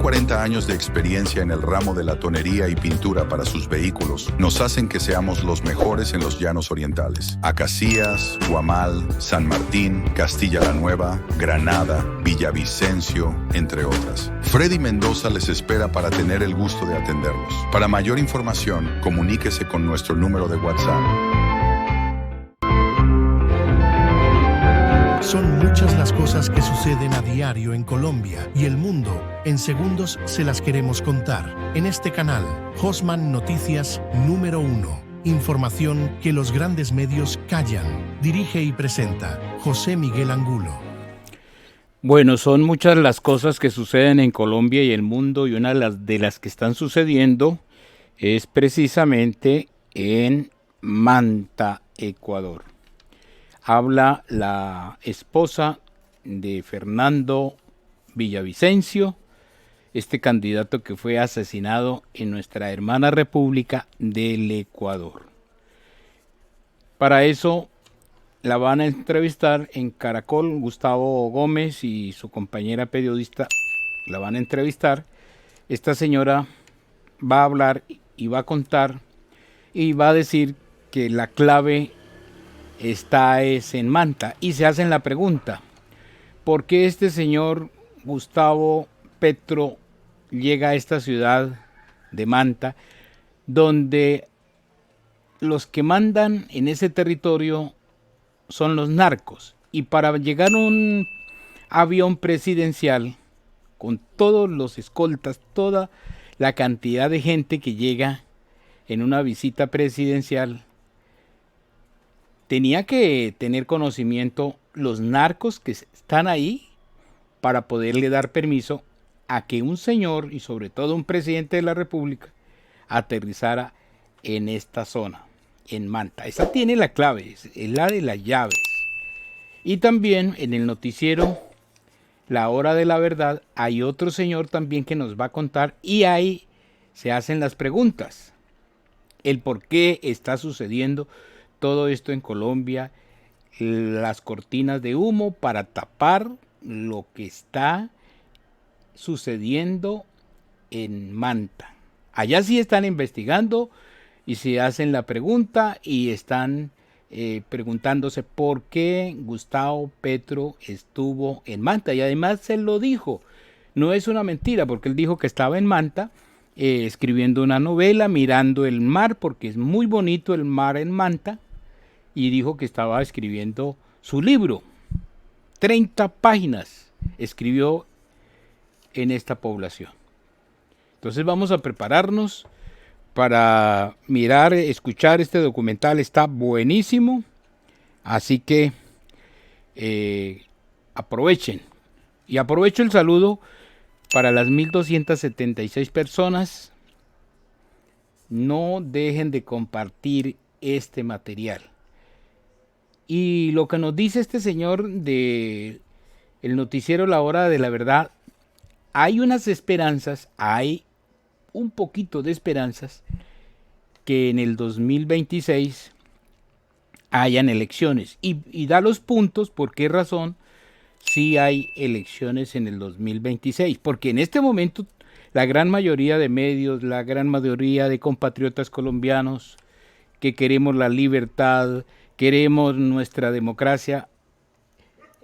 de 40 años de experiencia en el ramo de la tonería y pintura para sus vehículos nos hacen que seamos los mejores en los llanos orientales. Acacías, Guamal, San Martín, Castilla la Nueva, Granada, Villavicencio, entre otras. Freddy Mendoza les espera para tener el gusto de atenderlos. Para mayor información, comuníquese con nuestro número de WhatsApp. Son muchas las cosas que suceden a diario en Colombia y el mundo. En segundos se las queremos contar. En este canal, Hosman Noticias número 1. Información que los grandes medios callan. Dirige y presenta José Miguel Angulo. Bueno, son muchas las cosas que suceden en Colombia y el mundo, y una de las que están sucediendo es precisamente en Manta, Ecuador. Habla la esposa de Fernando Villavicencio, este candidato que fue asesinado en nuestra hermana República del Ecuador. Para eso la van a entrevistar en Caracol. Gustavo Gómez y su compañera periodista la van a entrevistar. Esta señora va a hablar y va a contar y va a decir que la clave está en Manta, y se hacen la pregunta: ¿por qué este señor Gustavo Petro llega a esta ciudad de Manta, donde los que mandan en ese territorio son los narcos? Y para llegar a un avión presidencial con todos los escoltas, toda la cantidad de gente que llega en una visita presidencial, tenía que tener conocimiento los narcos que están ahí para poderle dar permiso a que un señor, y sobre todo un presidente de la República, aterrizara en esta zona, en Manta. Esa tiene la clave, es la de las llaves. Y también en el noticiero La Hora de la Verdad hay otro señor también que nos va a contar, y ahí se hacen las preguntas: el por qué está sucediendo todo esto en Colombia, las cortinas de humo para tapar lo que está sucediendo en Manta. Allá sí están investigando y se hacen la pregunta y están preguntándose por qué Gustavo Petro estuvo en Manta. Y además se lo dijo, no es una mentira, porque él dijo que estaba en Manta escribiendo una novela, mirando el mar, porque es muy bonito el mar en Manta, y dijo que estaba escribiendo su libro. 30 páginas escribió en esta población. Entonces vamos a prepararnos para mirar, escuchar este documental. Está buenísimo, así que aprovechen. Y aprovecho el saludo para las 1276 personas. No dejen de compartir este material. Y lo que nos dice este señor de el noticiero La Hora de la Verdad, hay unas esperanzas, hay un poquito de esperanzas que en el 2026 hayan elecciones. Y da los puntos por qué razón sí hay elecciones en el 2026. Porque en este momento la gran mayoría de medios, la gran mayoría de compatriotas colombianos que queremos la libertad, queremos nuestra democracia,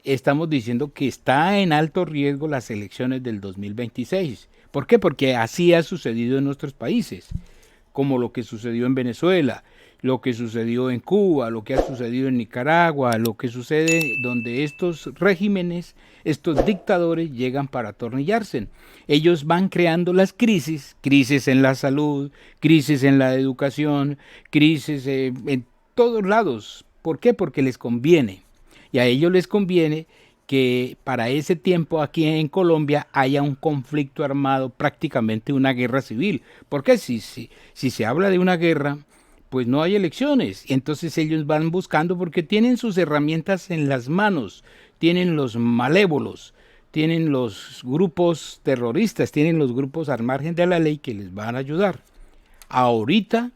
estamos diciendo que está en alto riesgo las elecciones del 2026. ¿Por qué? Porque así ha sucedido en nuestros países, como lo que sucedió en Venezuela, lo que sucedió en Cuba, lo que ha sucedido en Nicaragua, lo que sucede donde estos regímenes, estos dictadores llegan para atornillarse. Ellos van creando las crisis en la salud, crisis en la educación, crisis en todos lados. ¿Por qué? Porque les conviene. Y a ellos les conviene que para ese tiempo aquí en Colombia haya un conflicto armado, prácticamente una guerra civil. Porque si se habla de una guerra, pues no hay elecciones. Entonces ellos van buscando, porque tienen sus herramientas en las manos, tienen los malévolos, tienen los grupos terroristas, tienen los grupos al margen de la ley que les van a ayudar. Ahorita,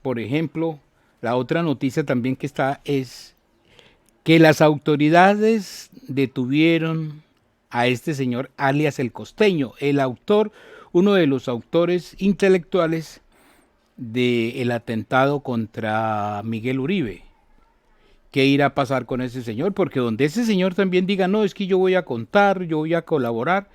por ejemplo, la otra noticia también que está es que las autoridades detuvieron a este señor alias el Costeño, el autor, uno de los autores intelectuales del atentado contra Miguel Uribe. ¿Qué irá a pasar con ese señor? Porque donde ese señor también diga, no, es que yo voy a contar, yo voy a colaborar,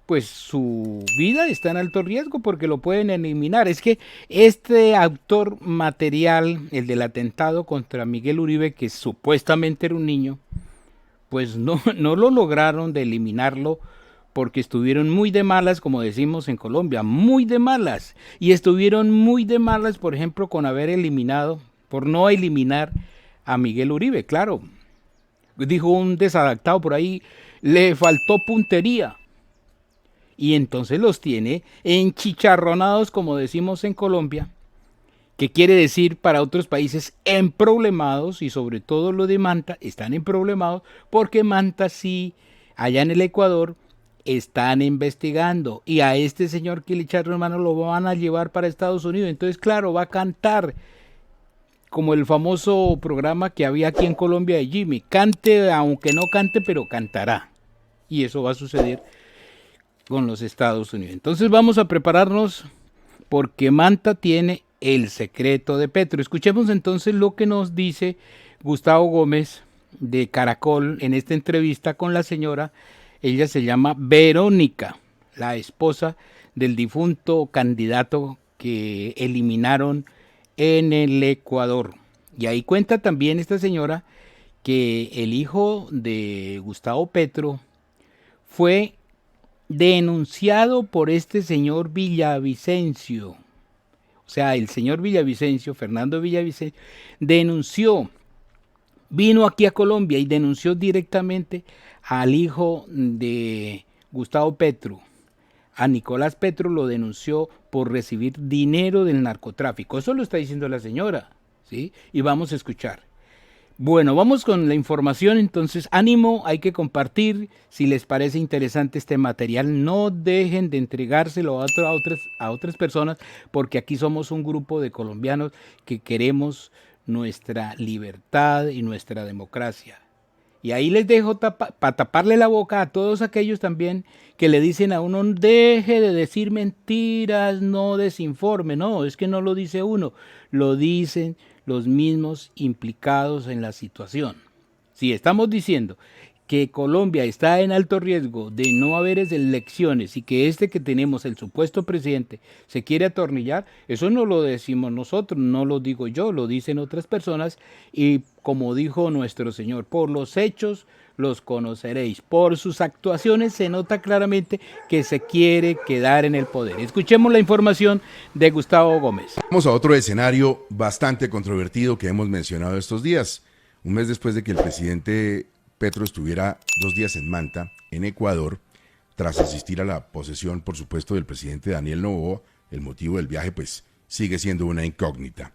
pues su vida está en alto riesgo porque lo pueden eliminar. Es que este autor material, el del atentado contra Miguel Uribe, que supuestamente era un niño, pues no lo lograron de eliminarlo porque estuvieron muy de malas, como decimos en Colombia, muy de malas. Y estuvieron muy de malas, por ejemplo, con haber eliminado, por no eliminar a Miguel Uribe, claro. Dijo un desadaptado por ahí, le faltó puntería. Y entonces los tiene enchicharronados, como decimos en Colombia, que quiere decir para otros países emproblemados, y sobre todo lo de Manta, están emproblemados, porque Manta sí, allá en el Ecuador, están investigando, y a este señor que le echaron hermano lo van a llevar para Estados Unidos. Entonces, claro, va a cantar como el famoso programa que había aquí en Colombia de Jimmy, cante aunque no cante, pero cantará. Y eso va a suceder con los Estados Unidos. Entonces vamos a prepararnos porque Manta tiene el secreto de Petro. Escuchemos entonces lo que nos dice Gustavo Gómez de Caracol en esta entrevista con la señora. Ella se llama Verónica, la esposa del difunto candidato que eliminaron en el Ecuador. Y ahí cuenta también esta señora que el hijo de Gustavo Petro fue denunciado por este señor Villavicencio. O sea, el señor Villavicencio, Fernando Villavicencio, vino aquí a Colombia y denunció directamente al hijo de Gustavo Petro. A Nicolás Petro lo denunció por recibir dinero del narcotráfico. Eso lo está diciendo la señora, ¿sí? Y vamos a escuchar. Bueno, vamos con la información, entonces ánimo, hay que compartir, si les parece interesante este material, no dejen de entregárselo a otras personas, porque aquí somos un grupo de colombianos que queremos nuestra libertad y nuestra democracia. Y ahí les dejo para taparle la boca a todos aquellos también que le dicen a uno, deje de decir mentiras, no desinforme. No, es que no lo dice uno, lo dicen los mismos implicados en la situación. Si estamos diciendo que Colombia está en alto riesgo de no haber elecciones y que que tenemos, el supuesto presidente, se quiere atornillar, eso no lo decimos nosotros, no lo digo yo, lo dicen otras personas, y como dijo nuestro Señor, por los hechos los conoceréis, por sus actuaciones se nota claramente que se quiere quedar en el poder. Escuchemos la información de Gustavo Gómez. Vamos a otro escenario bastante controvertido que hemos mencionado estos días. Un mes después de que el presidente Petro estuviera 2 días en Manta, en Ecuador, tras asistir a la posesión, por supuesto, del presidente Daniel Noboa, el motivo del viaje, pues, sigue siendo una incógnita.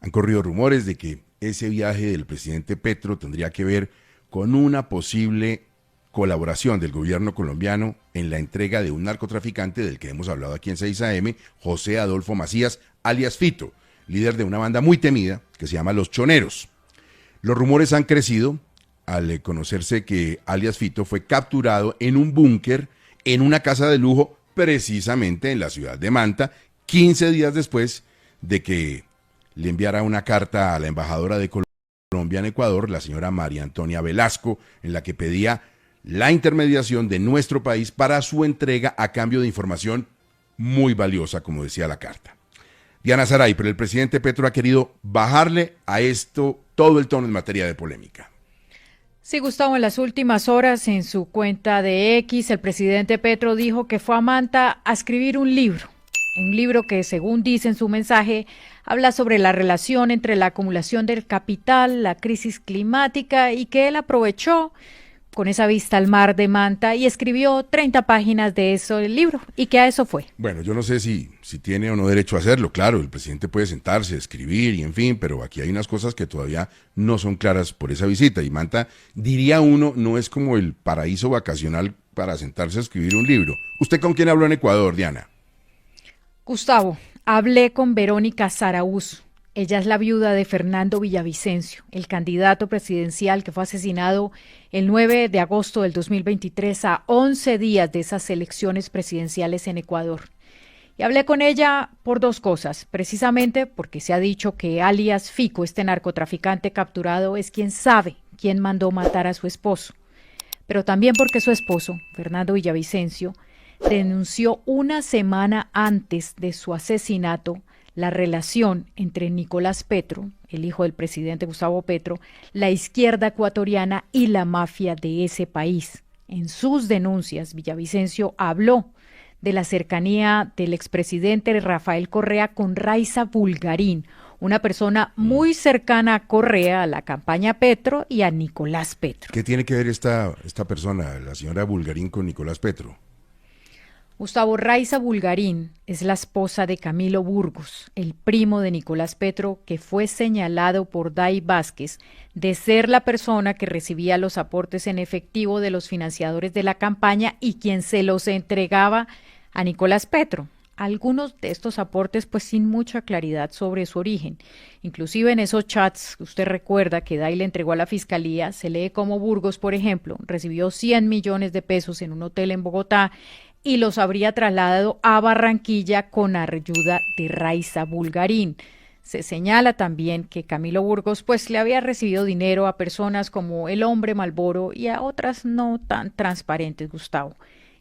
Han corrido rumores de que ese viaje del presidente Petro tendría que ver con una posible colaboración del gobierno colombiano en la entrega de un narcotraficante del que hemos hablado aquí en 6 AM, José Adolfo Macías, alias Fito, líder de una banda muy temida que se llama Los Choneros. Los rumores han crecido al conocerse que alias Fito fue capturado en un búnker en una casa de lujo precisamente en la ciudad de Manta, 15 días después de que le enviara una carta a la embajadora de Colombia en Ecuador, la señora María Antonia Velasco, en la que pedía la intermediación de nuestro país para su entrega a cambio de información muy valiosa, como decía la carta. Diana Saray, pero el presidente Petro ha querido bajarle a esto todo el tono en materia de polémica. Sí, Gustavo, en las últimas horas en su cuenta de X, el presidente Petro dijo que fue a Manta a escribir un libro que, según dice en su mensaje, habla sobre la relación entre la acumulación del capital, la crisis climática, y que él aprovechó con esa vista al mar de Manta y escribió 30 páginas de eso el libro, y que a eso fue. Bueno, yo no sé si tiene o no derecho a hacerlo, claro, el presidente puede sentarse, escribir y en fin, pero aquí hay unas cosas que todavía no son claras por esa visita, y Manta, diría uno, no es como el paraíso vacacional para sentarse a escribir un libro. ¿Usted con quién habló en Ecuador, Diana? Gustavo, hablé con Verónica Zaraúz, Ella es la viuda de Fernando Villavicencio, el candidato presidencial que fue asesinado el 9 de agosto del 2023, a 11 días de esas elecciones presidenciales en Ecuador. Y hablé con ella por dos cosas, precisamente porque se ha dicho que alias Fico, este narcotraficante capturado, es quien sabe quién mandó matar a su esposo, pero también porque su esposo, Fernando Villavicencio, denunció una semana antes de su asesinato la relación entre Nicolás Petro, el hijo del presidente Gustavo Petro, la izquierda ecuatoriana y la mafia de ese país. En sus denuncias, Villavicencio habló de la cercanía del expresidente Rafael Correa con Raiza Bulgarín, una persona muy cercana a Correa, a la campaña Petro y a Nicolás Petro. ¿Qué tiene que ver esta persona, la señora Bulgarín, con Nicolás Petro? Gustavo, Raiza Bulgarín es la esposa de Camilo Burgos, el primo de Nicolás Petro, que fue señalado por Day Vázquez de ser la persona que recibía los aportes en efectivo de los financiadores de la campaña y quien se los entregaba a Nicolás Petro. Algunos de estos aportes pues sin mucha claridad sobre su origen. Inclusive en esos chats que usted recuerda que Day le entregó a la fiscalía, se lee como Burgos, por ejemplo, recibió 100 millones de pesos en un hotel en Bogotá y los habría trasladado a Barranquilla con ayuda de Raiza Bulgarín. Se señala también que Camilo Burgos pues le había recibido dinero a personas como el Hombre Malboro y a otras no tan transparentes, Gustavo.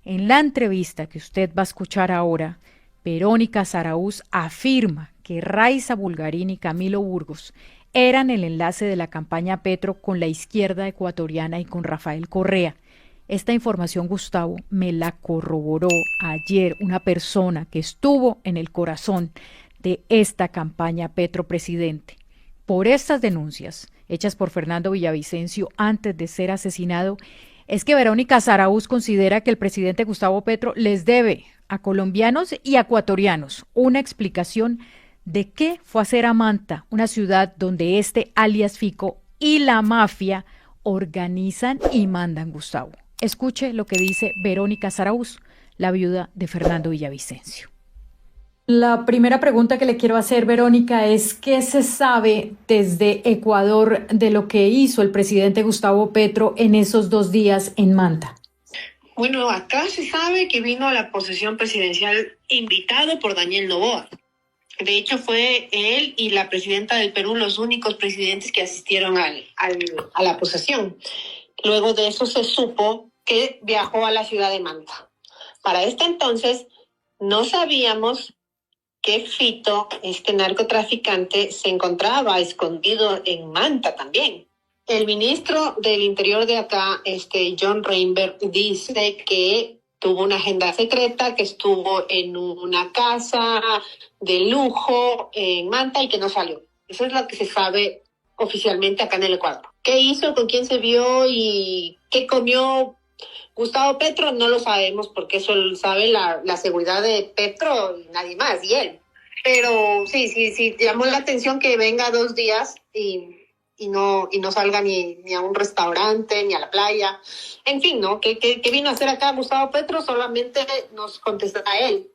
En la entrevista que usted va a escuchar ahora, Verónica Zaraúz afirma que Raiza Bulgarín y Camilo Burgos eran el enlace de la campaña Petro con la izquierda ecuatoriana y con Rafael Correa. Esta información, Gustavo, me la corroboró ayer una persona que estuvo en el corazón de esta campaña Petro Presidente. Por estas denuncias hechas por Fernando Villavicencio antes de ser asesinado, es que Verónica Zaraúz considera que el presidente Gustavo Petro les debe a colombianos y a ecuatorianos una explicación de qué fue a hacer a Manta, una ciudad donde este alias Fico y la mafia organizan y mandan, Gustavo. Escuche lo que dice Verónica Zaraúz, la viuda de Fernando Villavicencio. La primera pregunta que le quiero hacer, Verónica, es ¿qué se sabe desde Ecuador de lo que hizo el presidente Gustavo Petro en esos 2 días en Manta? Bueno, acá se sabe que vino a la posesión presidencial invitado por Daniel Noboa. De hecho, fue él y la presidenta del Perú los únicos presidentes que asistieron a la posesión. Luego de eso se supo que viajó a la ciudad de Manta. Para este entonces no sabíamos que Fito, este narcotraficante, se encontraba escondido en Manta también. El ministro del Interior de acá, John Reinberg, dice que tuvo una agenda secreta, que estuvo en una casa de lujo en Manta y que no salió. Eso es lo que se sabe oficialmente acá en el Ecuador. ¿Qué hizo? ¿Con quién se vio? ¿Y qué comió Gustavo Petro? No lo sabemos porque eso lo sabe la seguridad de Petro y nadie más, y él. Pero sí, llamó la atención que venga 2 días y no salga ni a un restaurante, ni a la playa. En fin, ¿no? ¿Qué vino a hacer acá Gustavo Petro? Solamente nos contestará él.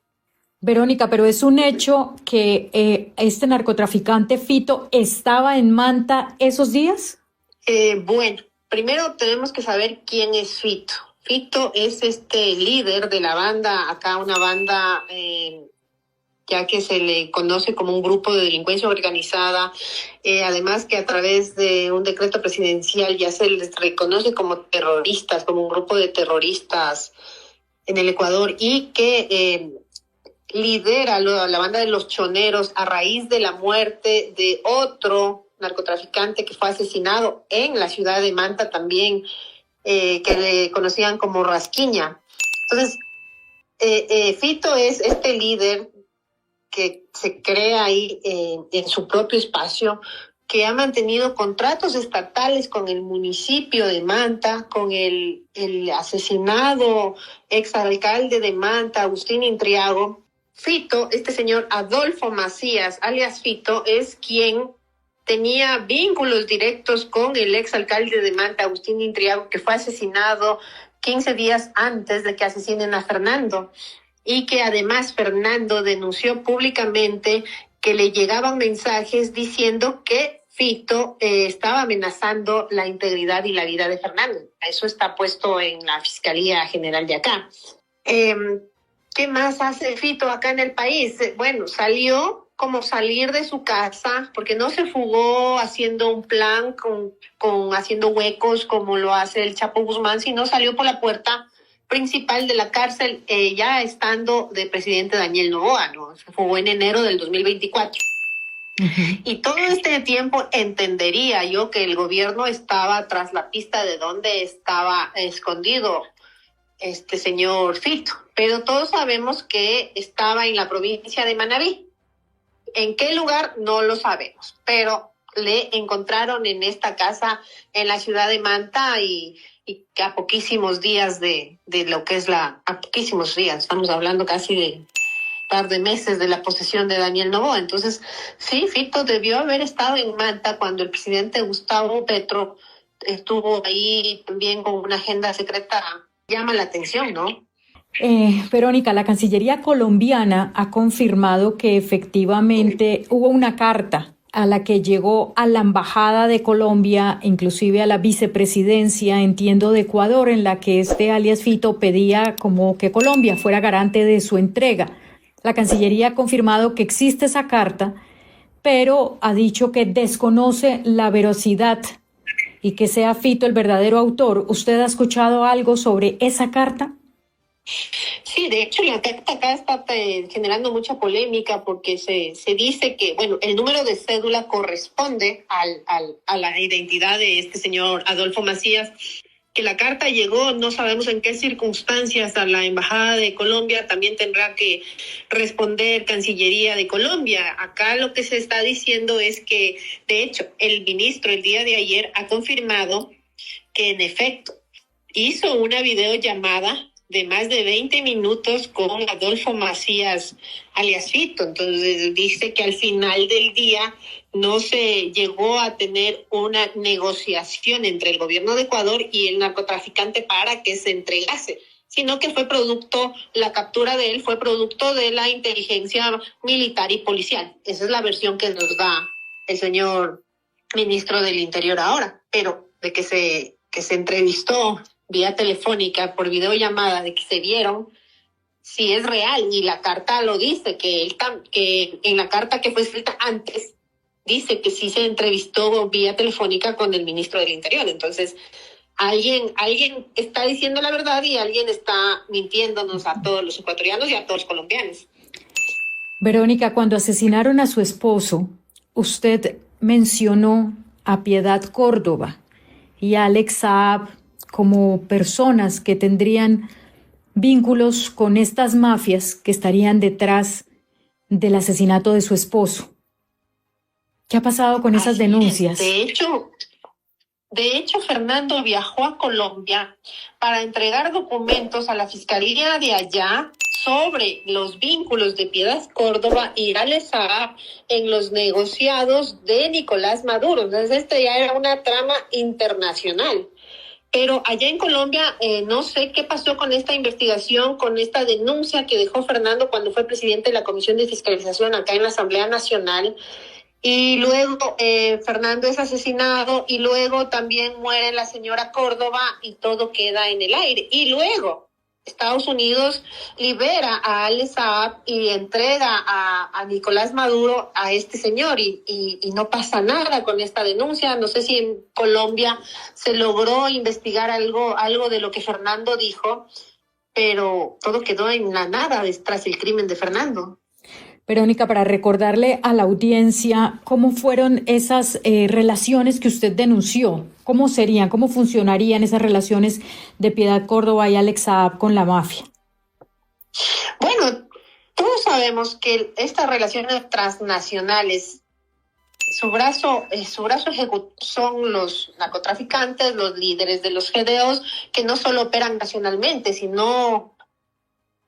Verónica, pero es un hecho que este narcotraficante Fito estaba en Manta esos días. Bueno, primero tenemos que saber quién es Fito. Fito es líder de la banda, acá una banda ya que se le conoce como un grupo de delincuencia organizada, además que a través de un decreto presidencial ya se les reconoce como terroristas, como un grupo de terroristas en el Ecuador, y que lidera la banda de los choneros a raíz de la muerte de otro narcotraficante que fue asesinado en la ciudad de Manta también, que le conocían como Rasquiña. Entonces, Fito es este líder que se crea ahí en su propio espacio, que ha mantenido contratos estatales con el municipio de Manta, con el asesinado exalcalde de Manta, Agustín Intriago. Fito, este señor Adolfo Macías, alias Fito, es quien tenía vínculos directos con el exalcalde de Manta, Agustín Intriago, que fue asesinado 15 días antes de que asesinen a Fernando. Y que además Fernando denunció públicamente que le llegaban mensajes diciendo que Fito estaba amenazando la integridad y la vida de Fernando. Eso está puesto en la Fiscalía General de acá. ¿Qué más hace Fito acá en el país? Bueno, salió como salir de su casa, porque no se fugó haciendo un plan haciendo huecos como lo hace el Chapo Guzmán, sino salió por la puerta principal de la cárcel, ya estando de presidente Daniel Noboa, ¿no? Se fugó en enero del 2024. Y todo este tiempo entendería yo que el gobierno estaba tras la pista de dónde estaba escondido este señor Fito, pero todos sabemos que estaba en la provincia de Manabí. ¿En qué lugar? No lo sabemos, pero le encontraron en esta casa en la ciudad de Manta y que a poquísimos días de lo que es a poquísimos días, estamos hablando casi de par de meses de la posesión de Daniel Noboa. Entonces, sí, Fito debió haber estado en Manta cuando el presidente Gustavo Petro estuvo ahí también con una agenda secreta. Llama la atención, ¿no? Verónica, la Cancillería colombiana ha confirmado que efectivamente hubo una carta a la que llegó a la Embajada de Colombia, inclusive a la vicepresidencia, entiendo, de Ecuador, en la que alias Fito pedía como que Colombia fuera garante de su entrega. La Cancillería ha confirmado que existe esa carta, pero ha dicho que desconoce la veracidad y que sea Fito el verdadero autor. ¿Usted ha escuchado algo sobre esa carta? Sí, de hecho la carta acá está generando mucha polémica porque se dice que, bueno, el número de cédula corresponde a la identidad de este señor Adolfo Macías, que la carta llegó, no sabemos en qué circunstancias, a la Embajada de Colombia. También tendrá que responder Cancillería de Colombia. Acá lo que se está diciendo es que, de hecho, el ministro el día de ayer ha confirmado que en efecto hizo una videollamada de más de 20 minutos con Adolfo Macías, alias Fito. Entonces dice que al final del día no se llegó a tener una negociación entre el gobierno de Ecuador y el narcotraficante para que se entregase, sino que la captura de él fue producto de la inteligencia militar y policial. Esa es la versión que nos da el señor ministro del Interior ahora, pero de que se entrevistó vía telefónica, por videollamada, de que se vieron, sí es real, y la carta lo dice, que en la carta que fue escrita antes, dice que sí se entrevistó vía telefónica con el ministro del Interior. Entonces, alguien está diciendo la verdad y alguien está mintiéndonos a todos los ecuatorianos y a todos los colombianos. Verónica, cuando asesinaron a su esposo, usted mencionó a Piedad Córdoba y a Alex Saab como personas que tendrían vínculos con estas mafias que estarían detrás del asesinato de su esposo. ¿Qué ha pasado con esas denuncias? De hecho, Fernando viajó a Colombia para entregar documentos a la fiscalía de allá sobre los vínculos de Piedad Córdoba y Alex Saab en los negociados de Nicolás Maduro. Entonces, ya era una trama internacional. Pero allá en Colombia, no sé qué pasó con esta investigación, con esta denuncia que dejó Fernando cuando fue presidente de la Comisión de Fiscalización acá en la Asamblea Nacional. Y luego Fernando es asesinado y luego también muere la señora Córdoba y todo queda en el aire. Y luego Estados Unidos libera a Alex Saab y entrega a Nicolás Maduro a este señor y no pasa nada con esta denuncia. No sé si en Colombia se logró investigar algo de lo que Fernando dijo, pero todo quedó en la nada tras el crimen de Fernando. Verónica, para recordarle a la audiencia cómo fueron esas relaciones que usted denunció, cómo serían, cómo funcionarían esas relaciones de Piedad Córdoba y Alex Saab con la mafia. Bueno, todos sabemos que estas relaciones transnacionales, su brazo ejecutor son los narcotraficantes, los líderes de los GDOs, que no solo operan nacionalmente, sino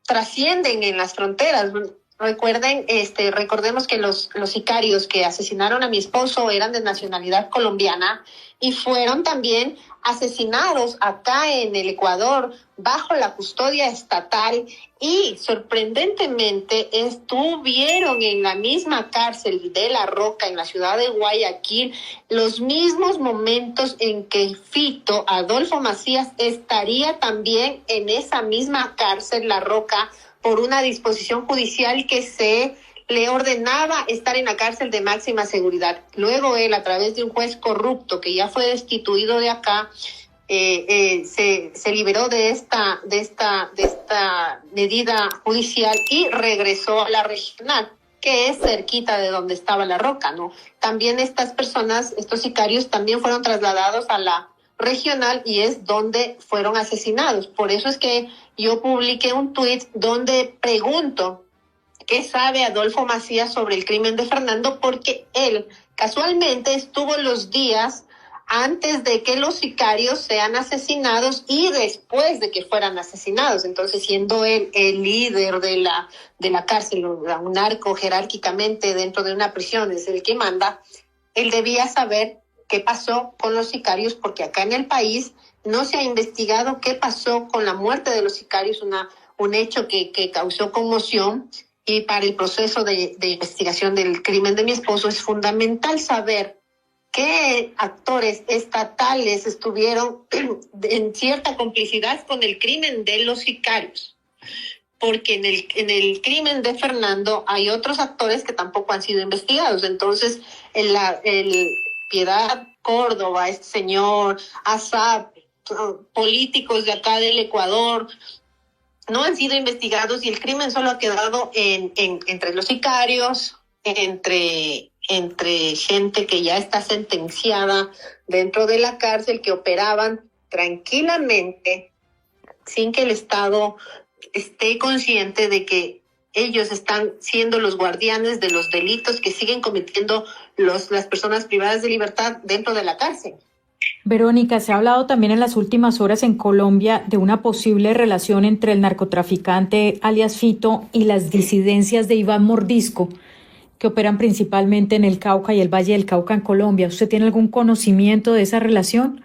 trascienden en las fronteras. Recordemos que los sicarios que asesinaron a mi esposo eran de nacionalidad colombiana y fueron también asesinados acá en el Ecuador bajo la custodia estatal y sorprendentemente estuvieron en la misma cárcel de La Roca en la ciudad de Guayaquil los mismos momentos en que Fito Adolfo Macías estaría también en esa misma cárcel La Roca por una disposición judicial que se le ordenaba estar en la cárcel de máxima seguridad. Luego él, a través de un juez corrupto que ya fue destituido de acá, se liberó de esta medida judicial y regresó a la regional, que es cerquita de donde estaba La Roca, ¿no? También estas personas, estos sicarios, también fueron trasladados a la regional y es donde fueron asesinados. Por eso es que yo publiqué un tuit donde pregunto qué sabe Adolfo Macías sobre el crimen de Fernando, porque él casualmente estuvo los días antes de que los sicarios sean asesinados y después de que fueran asesinados. Entonces, siendo él el líder de la cárcel, un narco jerárquicamente dentro de una prisión, es el que manda, él debía saber qué pasó con los sicarios, porque acá en el país no se ha investigado qué pasó con la muerte de los sicarios, un hecho que causó conmoción, y para el proceso de investigación del crimen de mi esposo es fundamental saber qué actores estatales estuvieron en cierta complicidad con el crimen de los sicarios. Porque en el crimen de Fernando hay otros actores que tampoco han sido investigados. Entonces, el Piedad Córdoba, este señor, ASAP, políticos de acá del Ecuador, no han sido investigados y el crimen solo ha quedado entre los sicarios, entre gente que ya está sentenciada dentro de la cárcel, que operaban tranquilamente sin que el Estado esté consciente de que ellos están siendo los guardianes de los delitos que siguen cometiendo las personas privadas de libertad dentro de la cárcel. Verónica, se ha hablado también en las últimas horas en Colombia de una posible relación entre el narcotraficante alias Fito y las disidencias de Iván Mordisco, que operan principalmente en el Cauca y el Valle del Cauca en Colombia. ¿Usted tiene algún conocimiento de esa relación?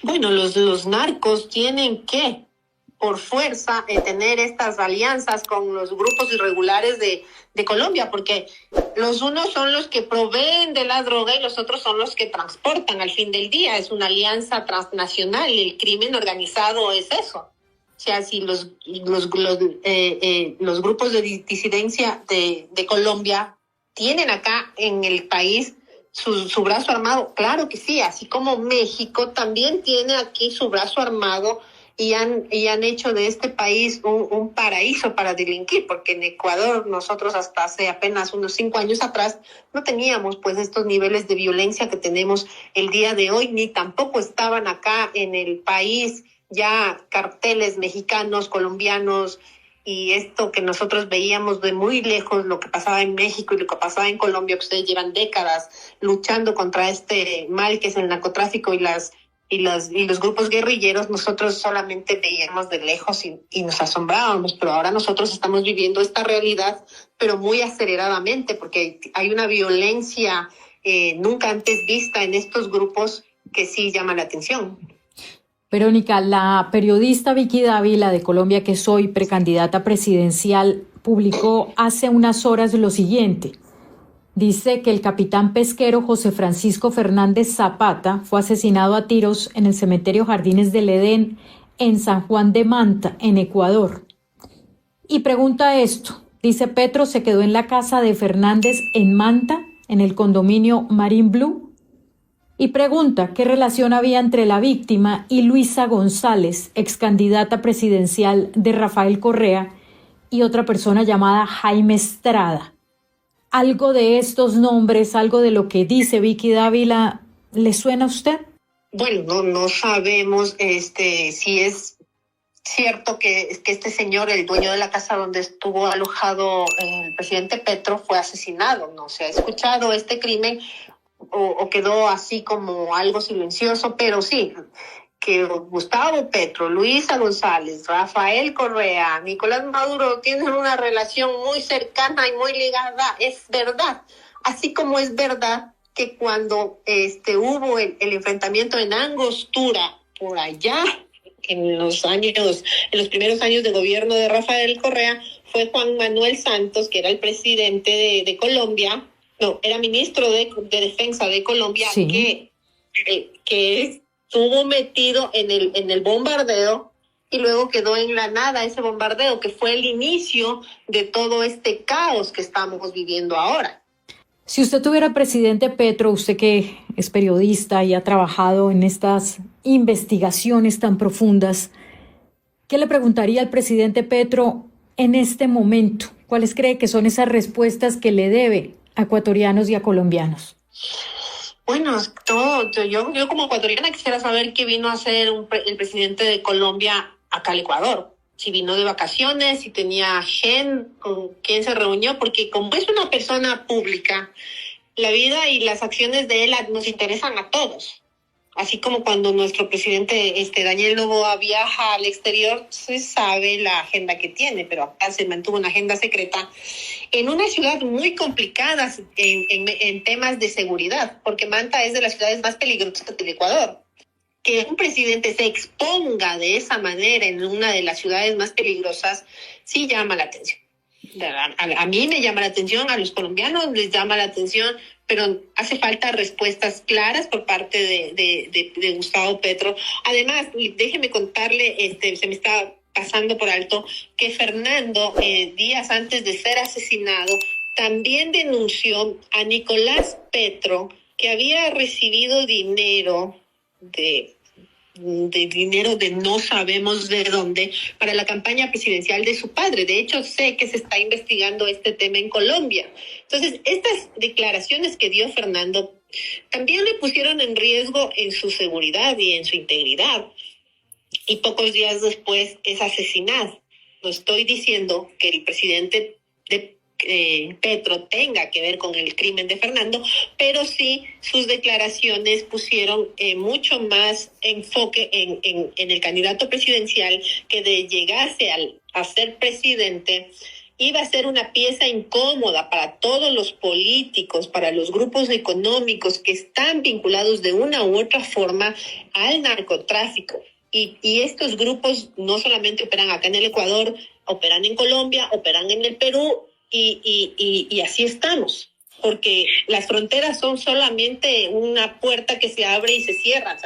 Bueno, los narcos tienen que, por fuerza, tener estas alianzas con los grupos irregulares de Colombia, porque los unos son los que proveen de la droga y los otros son los que transportan. Al fin del día es una alianza transnacional y el crimen organizado es eso. O sea, si los grupos de disidencia de Colombia tienen acá en el país su brazo armado, claro que sí, así como México también tiene aquí su brazo armado y han hecho de este país un paraíso para delinquir, porque en Ecuador nosotros hasta hace apenas unos 5 años atrás no teníamos pues estos niveles de violencia que tenemos el día de hoy, ni tampoco estaban acá en el país ya carteles mexicanos, colombianos, y esto que nosotros veíamos de muy lejos, lo que pasaba en México y lo que pasaba en Colombia, que ustedes llevan décadas luchando contra este mal que es el narcotráfico y los grupos guerrilleros. Nosotros solamente veíamos de lejos y nos asombrábamos, pero ahora nosotros estamos viviendo esta realidad, pero muy aceleradamente, porque hay una violencia nunca antes vista en estos grupos que sí llama la atención. Verónica, la periodista Vicky Dávila de Colombia, que soy precandidata presidencial, publicó hace unas horas lo siguiente. Dice que el capitán pesquero José Francisco Fernández Zapata fue asesinado a tiros en el cementerio Jardines del Edén en San Juan de Manta, en Ecuador. Y pregunta esto. Dice, Petro se quedó en la casa de Fernández en Manta, en el condominio Marine Blue. Y pregunta qué relación había entre la víctima y Luisa González, ex candidata presidencial de Rafael Correa, y otra persona llamada Jaime Estrada. ¿Algo de estos nombres, algo de lo que dice Vicky Dávila, le suena a usted? Bueno, no sabemos si es cierto que este señor, el dueño de la casa donde estuvo alojado el presidente Petro, fue asesinado. No se ha escuchado este crimen o quedó así como algo silencioso, pero sí, que Gustavo Petro, Luisa González, Rafael Correa, Nicolás Maduro tienen una relación muy cercana y muy ligada, es verdad. Así como es verdad que cuando hubo el enfrentamiento en Angostura, por allá, en los primeros años de gobierno de Rafael Correa, fue Juan Manuel Santos, que era el presidente de Colombia, no, era ministro de Defensa de Colombia, sí, que estuvo metido en el bombardeo y luego quedó en la nada ese bombardeo, que fue el inicio de todo este caos que estamos viviendo ahora. Si usted tuviera presidente Petro, usted que es periodista y ha trabajado en estas investigaciones tan profundas, ¿qué le preguntaría al presidente Petro en este momento? ¿Cuáles cree que son esas respuestas que le debe a ecuatorianos y a colombianos? Bueno, yo como ecuatoriana quisiera saber qué vino a hacer el presidente de Colombia acá al Ecuador. Si vino de vacaciones, si tenía gente con quien se reunió, porque como es una persona pública, la vida y las acciones de él nos interesan a todos. Así como cuando nuestro presidente Daniel Noboa viaja al exterior, se sabe la agenda que tiene, pero acá se mantuvo una agenda secreta en una ciudad muy complicada en temas de seguridad, porque Manta es de las ciudades más peligrosas del Ecuador. Que un presidente se exponga de esa manera en una de las ciudades más peligrosas, sí llama la atención. A mí me llama la atención, a los colombianos les llama la atención, pero hace falta respuestas claras por parte de Gustavo Petro. Además, déjeme contarle, se me está pasando por alto, que Fernando, días antes de ser asesinado, también denunció a Nicolás Petro, que había recibido dinero de dinero de no sabemos de dónde para la campaña presidencial de su padre. De hecho, sé que se está investigando este tema en Colombia. Entonces, estas declaraciones que dio Fernando también le pusieron en riesgo en su seguridad y en su integridad. Y pocos días después es asesinado. No estoy diciendo que el presidente de Petro tenga que ver con el crimen de Fernando, pero sí sus declaraciones pusieron mucho más enfoque en el candidato presidencial, que de llegarse a ser presidente iba a ser una pieza incómoda para todos los políticos, para los grupos económicos que están vinculados de una u otra forma al narcotráfico. Y estos grupos no solamente operan acá en el Ecuador, operan en Colombia, operan en el Perú, y así estamos, porque las fronteras son solamente una puerta que se abre y se cierra.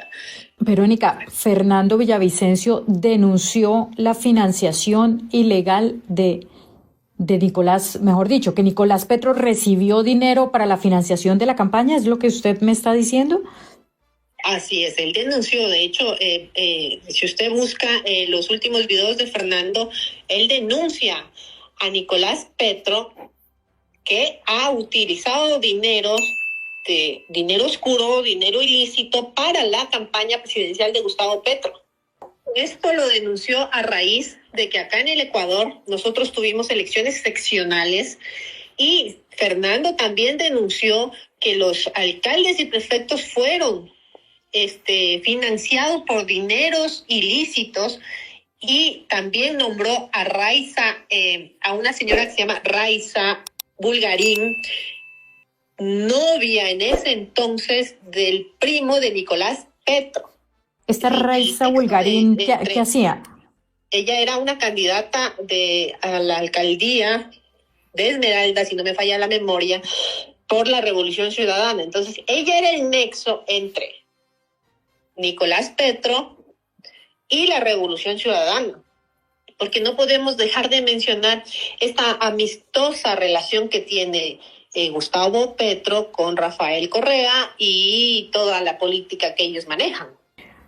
Verónica, Fernando Villavicencio denunció la financiación ilegal de Nicolás, mejor dicho, que Nicolás Petro recibió dinero para la financiación de la campaña, ¿es lo que usted me está diciendo? Así es, él denunció. De hecho, si usted busca los últimos videos de Fernando, él denuncia a Nicolás Petro, que ha utilizado dinero oscuro, dinero ilícito para la campaña presidencial de Gustavo Petro. Esto lo denunció a raíz de que acá en el Ecuador nosotros tuvimos elecciones seccionales, y Fernando también denunció que los alcaldes y prefectos fueron financiados por dineros ilícitos. Y también nombró a a una señora que se llama Raiza Bulgarín, novia en ese entonces del primo de Nicolás Petro. ¿Esta Raiza Bulgarín qué hacía? Ella era una candidata a la alcaldía de Esmeralda, si no me falla la memoria, por la Revolución Ciudadana. Entonces, ella era el nexo entre Nicolás Petro y la Revolución Ciudadana, porque no podemos dejar de mencionar esta amistosa relación que tiene Gustavo Petro con Rafael Correa y toda la política que ellos manejan.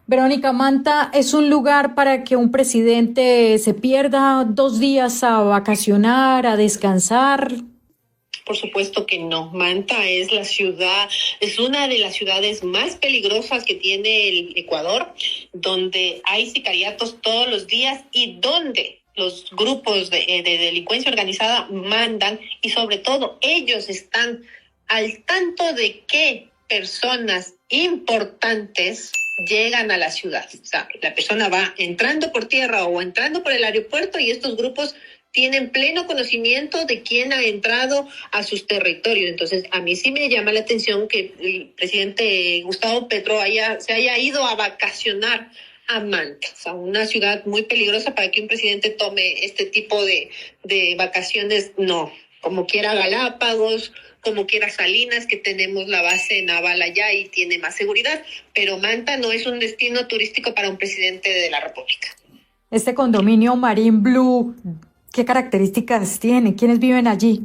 Verónica, Manta es un lugar para que un presidente se pierda 2 días a vacacionar, a descansar. Por supuesto que no. Manta es una de las ciudades más peligrosas que tiene el Ecuador, donde hay sicariatos todos los días y donde los grupos de delincuencia organizada mandan, y sobre todo ellos están al tanto de que personas importantes llegan a la ciudad. O sea, la persona va entrando por tierra o entrando por el aeropuerto y estos grupos tienen pleno conocimiento de quién ha entrado a sus territorios. Entonces, a mí sí me llama la atención que el presidente Gustavo Petro se haya ido a vacacionar a Manta, o sea, una ciudad muy peligrosa para que un presidente tome este tipo de vacaciones. No, como quiera Galápagos, como quiera Salinas, que tenemos la base naval allá y tiene más seguridad, pero Manta no es un destino turístico para un presidente de la República. Este condominio Marine Blue, ¿qué características tiene? ¿Quiénes viven allí?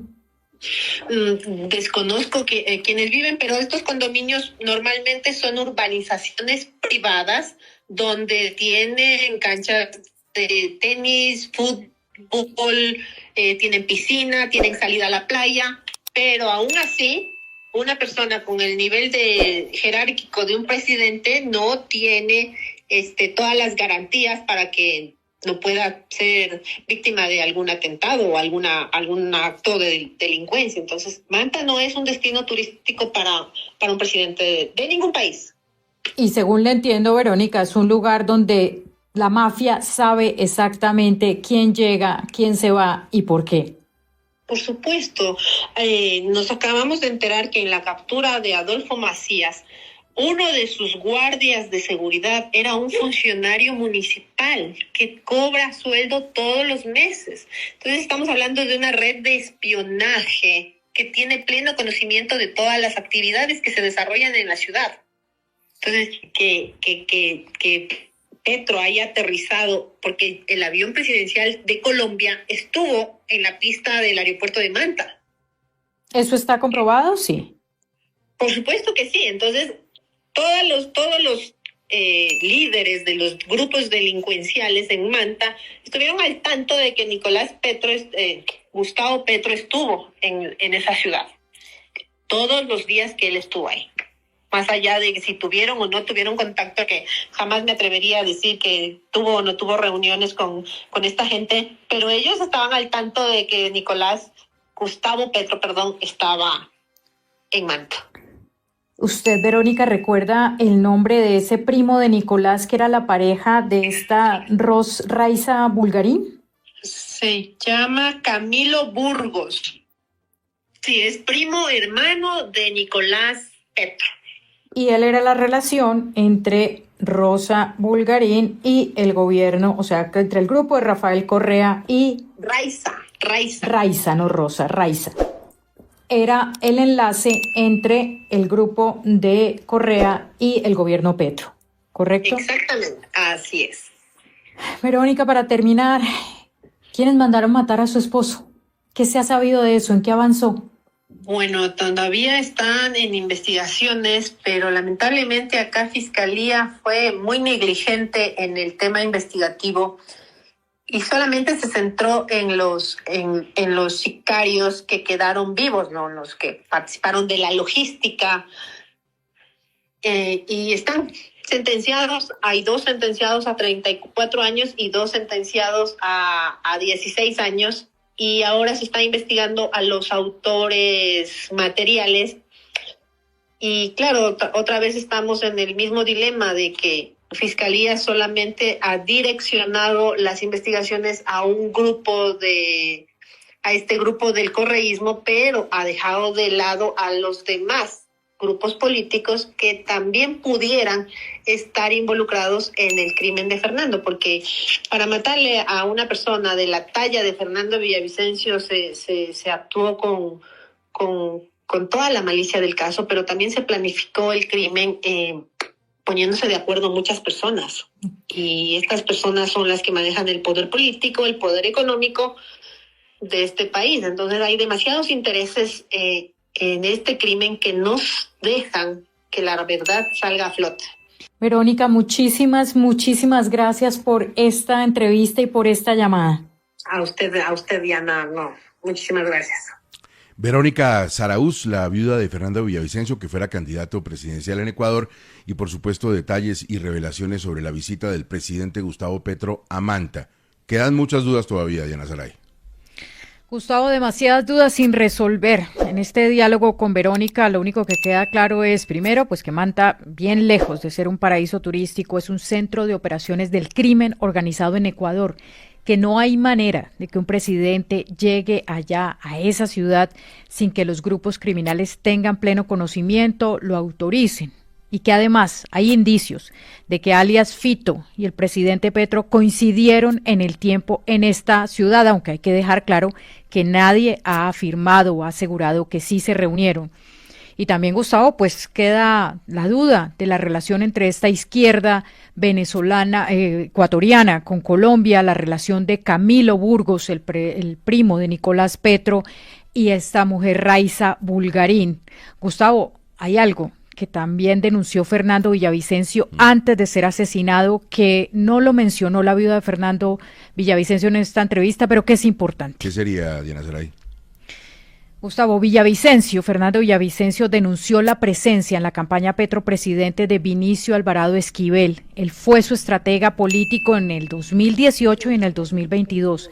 Desconozco quienes viven, pero estos condominios normalmente son urbanizaciones privadas donde tienen canchas de tenis, fútbol, tienen piscina, tienen salida a la playa, pero aún así una persona con el nivel de jerárquico de un presidente no tiene todas las garantías para que no pueda ser víctima de algún atentado o algún acto de delincuencia. Entonces, Manta no es un destino turístico para un presidente de ningún país. Y según le entiendo, Verónica, es un lugar donde la mafia sabe exactamente quién llega, quién se va y por qué. Por supuesto. Nos acabamos de enterar que en la captura de Adolfo Macías, uno de sus guardias de seguridad era un funcionario municipal que cobra sueldo todos los meses. Entonces estamos hablando de una red de espionaje que tiene pleno conocimiento de todas las actividades que se desarrollan en la ciudad. Entonces, que Petro haya aterrizado, porque el avión presidencial de Colombia estuvo en la pista del aeropuerto de Manta. ¿Eso está comprobado? Sí. Por supuesto que sí. Entonces, todos los líderes de los grupos delincuenciales en Manta estuvieron al tanto de que Gustavo Petro estuvo en esa ciudad todos los días que él estuvo ahí. Más allá de si tuvieron o no tuvieron contacto, que jamás me atrevería a decir que tuvo o no tuvo reuniones con esta gente, pero ellos estaban al tanto de que Gustavo Petro, estaba en Manta. ¿Usted, Verónica, recuerda el nombre de ese primo de Nicolás que era la pareja de esta Raiza Bulgarín? Se llama Camilo Burgos. Sí, es primo hermano de Nicolás Petro. Y él era la relación entre Rosa Bulgarín y el gobierno, o sea, entre el grupo de Rafael Correa y... Raiza, no Rosa, Raiza. Era el enlace entre el grupo de Correa y el gobierno Petro, ¿correcto? Exactamente, así es. Verónica, para terminar, ¿quiénes mandaron matar a su esposo? ¿Qué se ha sabido de eso? ¿En qué avanzó? Bueno, todavía están en investigaciones, pero lamentablemente acá Fiscalía fue muy negligente en el tema investigativo y solamente se centró en los sicarios que quedaron vivos, ¿no? Los que participaron de la logística, y están sentenciados. Hay 2 sentenciados a 34 años y 2 sentenciados a 16 años. Y ahora se está investigando a los autores materiales. Y claro, otra vez estamos en el mismo dilema de que Fiscalía solamente ha direccionado las investigaciones a este grupo del correísmo, pero ha dejado de lado a los demás grupos políticos que también pudieran estar involucrados en el crimen de Fernando, porque para matarle a una persona de la talla de Fernando Villavicencio se actuó con toda la malicia del caso, pero también se planificó el crimen poniéndose de acuerdo muchas personas. Y estas personas son las que manejan el poder político, el poder económico de este país. Entonces hay demasiados intereses en este crimen que no dejan que la verdad salga a flote. Verónica, muchísimas gracias por esta entrevista y por esta llamada. A usted, Diana, no. Muchísimas gracias. Verónica Zaraúz, la viuda de Fernando Villavicencio, que fuera candidato presidencial en Ecuador, y por supuesto detalles y revelaciones sobre la visita del presidente Gustavo Petro a Manta. Quedan muchas dudas todavía, Diana Saray. Gustavo, demasiadas dudas sin resolver. En este diálogo con Verónica, lo único que queda claro es, primero, pues que Manta, bien lejos de ser un paraíso turístico, es un centro de operaciones del crimen organizado en Ecuador, que no hay manera de que un presidente llegue allá, a esa ciudad, sin que los grupos criminales tengan pleno conocimiento, lo autoricen. Y que además hay indicios de que alias Fito y el presidente Petro coincidieron en el tiempo en esta ciudad, aunque hay que dejar claro que nadie ha afirmado o ha asegurado que sí se reunieron. Y también, Gustavo, pues queda la duda de la relación entre esta izquierda venezolana, ecuatoriana con Colombia, la relación de Camilo Burgos, el primo de Nicolás Petro, y esta mujer Raiza Bulgarín. Gustavo, hay algo que también denunció Fernando Villavicencio antes de ser asesinado, que no lo mencionó la viuda de Fernando Villavicencio en esta entrevista, pero que es importante. ¿Qué sería, Diana Saray? Gustavo, Fernando Villavicencio denunció la presencia en la campaña Petro presidente de Vinicio Alvarado Esquivel. Él fue su estratega político en el 2018 y en el 2022.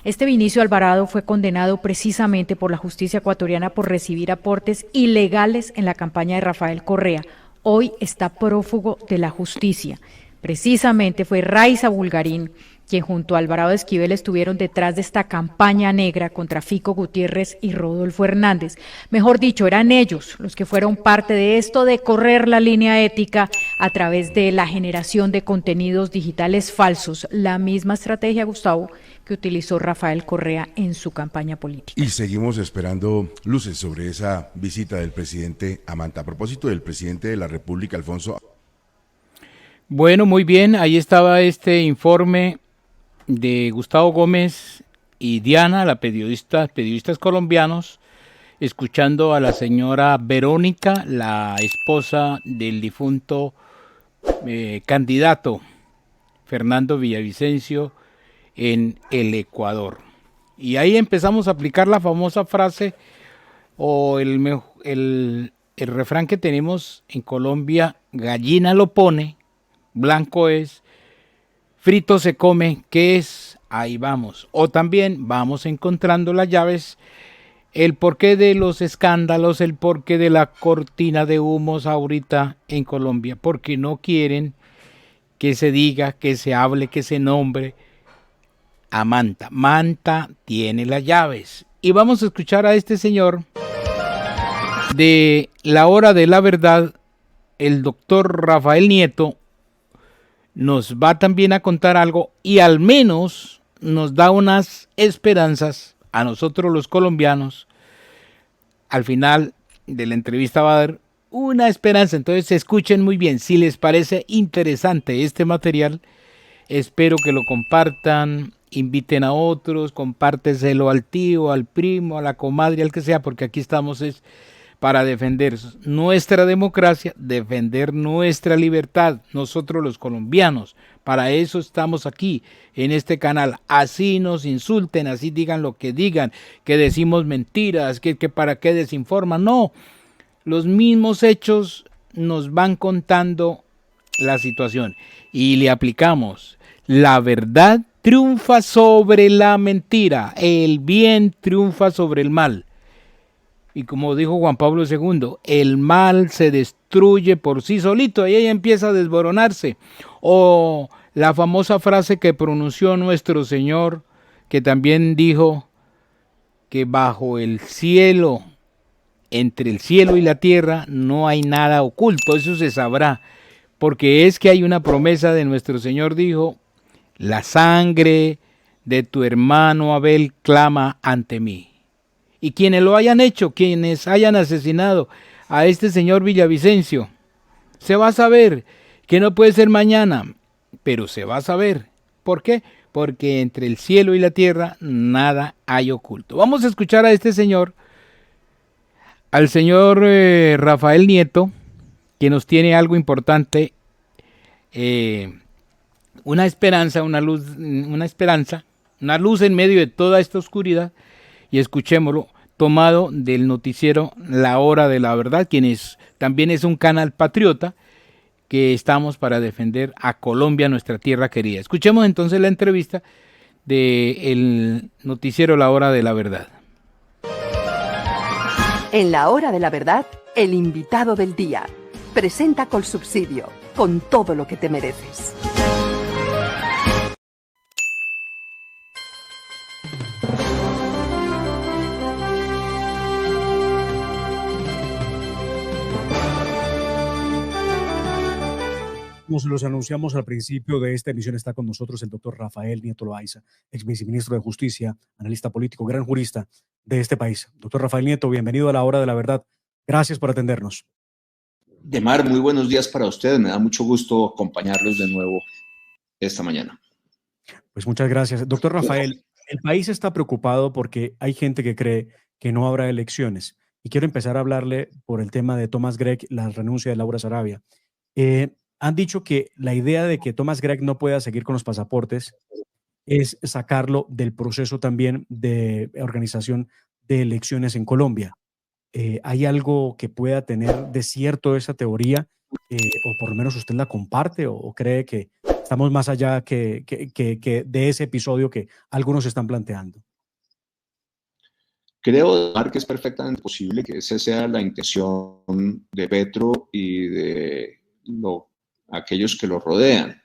Este Vinicio Alvarado fue condenado precisamente por la justicia ecuatoriana por recibir aportes ilegales en la campaña de Rafael Correa. Hoy está prófugo de la justicia. Precisamente fue Raiza Bulgarín quien junto a Alvarado Esquivel estuvieron detrás de esta campaña negra contra Fico Gutiérrez y Rodolfo Hernández. Mejor dicho, eran ellos los que fueron parte de esto de correr la línea ética a través de la generación de contenidos digitales falsos. La misma estrategia, Gustavo, que utilizó Rafael Correa en su campaña política. Y seguimos esperando luces sobre esa visita del presidente a Manta. A propósito del presidente de la República, Alfonso. Bueno, muy bien, ahí estaba este informe de Gustavo Gómez y Diana, periodistas colombianos, escuchando a la señora Verónica, la esposa del difunto candidato Fernando Villavicencio en el Ecuador. Y ahí empezamos a aplicar la famosa frase o el refrán que tenemos en Colombia: gallina lo pone, blanco es, frito se come, ¿qué es? Ahí vamos. O también vamos encontrando las llaves, el porqué de los escándalos, el porqué de la cortina de humos ahorita en Colombia, porque no quieren que se diga, que se hable, que se nombre a Manta. Manta tiene las llaves. Y vamos a escuchar a este señor de La Hora de la Verdad, el doctor Rafael Nieto, nos va también a contar algo y al menos nos da unas esperanzas a nosotros los colombianos. Al final de la entrevista va a dar una esperanza, entonces escuchen muy bien. Si les parece interesante este material, espero que lo compartan, inviten a otros, compárteselo al tío, al primo, a la comadre, al que sea, porque aquí estamos es para defender nuestra democracia, defender nuestra libertad, nosotros los colombianos. Para eso estamos aquí, en este canal. Así nos insulten, así digan lo que digan, que decimos mentiras, que para qué desinforman. No, los mismos hechos nos van contando la situación y le aplicamos. La verdad triunfa sobre la mentira, el bien triunfa sobre el mal. Y como dijo Juan Pablo II, el mal se destruye por sí solito y ahí empieza a desboronarse. O la famosa frase que pronunció nuestro Señor, que también dijo que bajo el cielo, entre el cielo y la tierra, no hay nada oculto. Eso se sabrá, porque es que hay una promesa de nuestro Señor, dijo: la sangre de tu hermano Abel clama ante mí. Y quienes lo hayan hecho, quienes hayan asesinado a este señor Villavicencio, se va a saber, que no puede ser mañana, pero se va a saber. ¿Por qué? Porque entre el cielo y la tierra nada hay oculto. Vamos a escuchar a este señor, al señor Rafael Nieto, que nos tiene algo importante, una esperanza, una luz en medio de toda esta oscuridad. Y escuchémoslo, tomado del noticiero La Hora de la Verdad, también es un canal patriota, que estamos para defender a Colombia, nuestra tierra querida. Escuchemos entonces la entrevista del noticiero La Hora de la Verdad. En la hora de la verdad, el invitado del día. Presenta Colsubsidio, con todo lo que te mereces. Como se los anunciamos al principio de esta emisión, está con nosotros el doctor Rafael Nieto Loaiza, ex viceministro de Justicia, analista político, gran jurista de este país. Doctor Rafael Nieto, bienvenido a la hora de la verdad. Gracias por atendernos. Demar, muy buenos días para ustedes. Me da mucho gusto acompañarlos de nuevo esta mañana. Pues muchas gracias. Doctor Rafael, el país está preocupado porque hay gente que cree que no habrá elecciones. Y quiero empezar a hablarle por el tema de Thomas Gregg, la renuncia de Laura Sarabia. Han dicho que la idea de que Thomas Gregg no pueda seguir con los pasaportes es sacarlo del proceso también de organización de elecciones en Colombia. ¿Hay algo que pueda tener de cierto esa teoría? ¿O por lo menos usted la comparte o cree que estamos más allá que de ese episodio que algunos están planteando? Creo, Demar, que es perfectamente posible que esa sea la intención de Petro y de aquellos que lo rodean,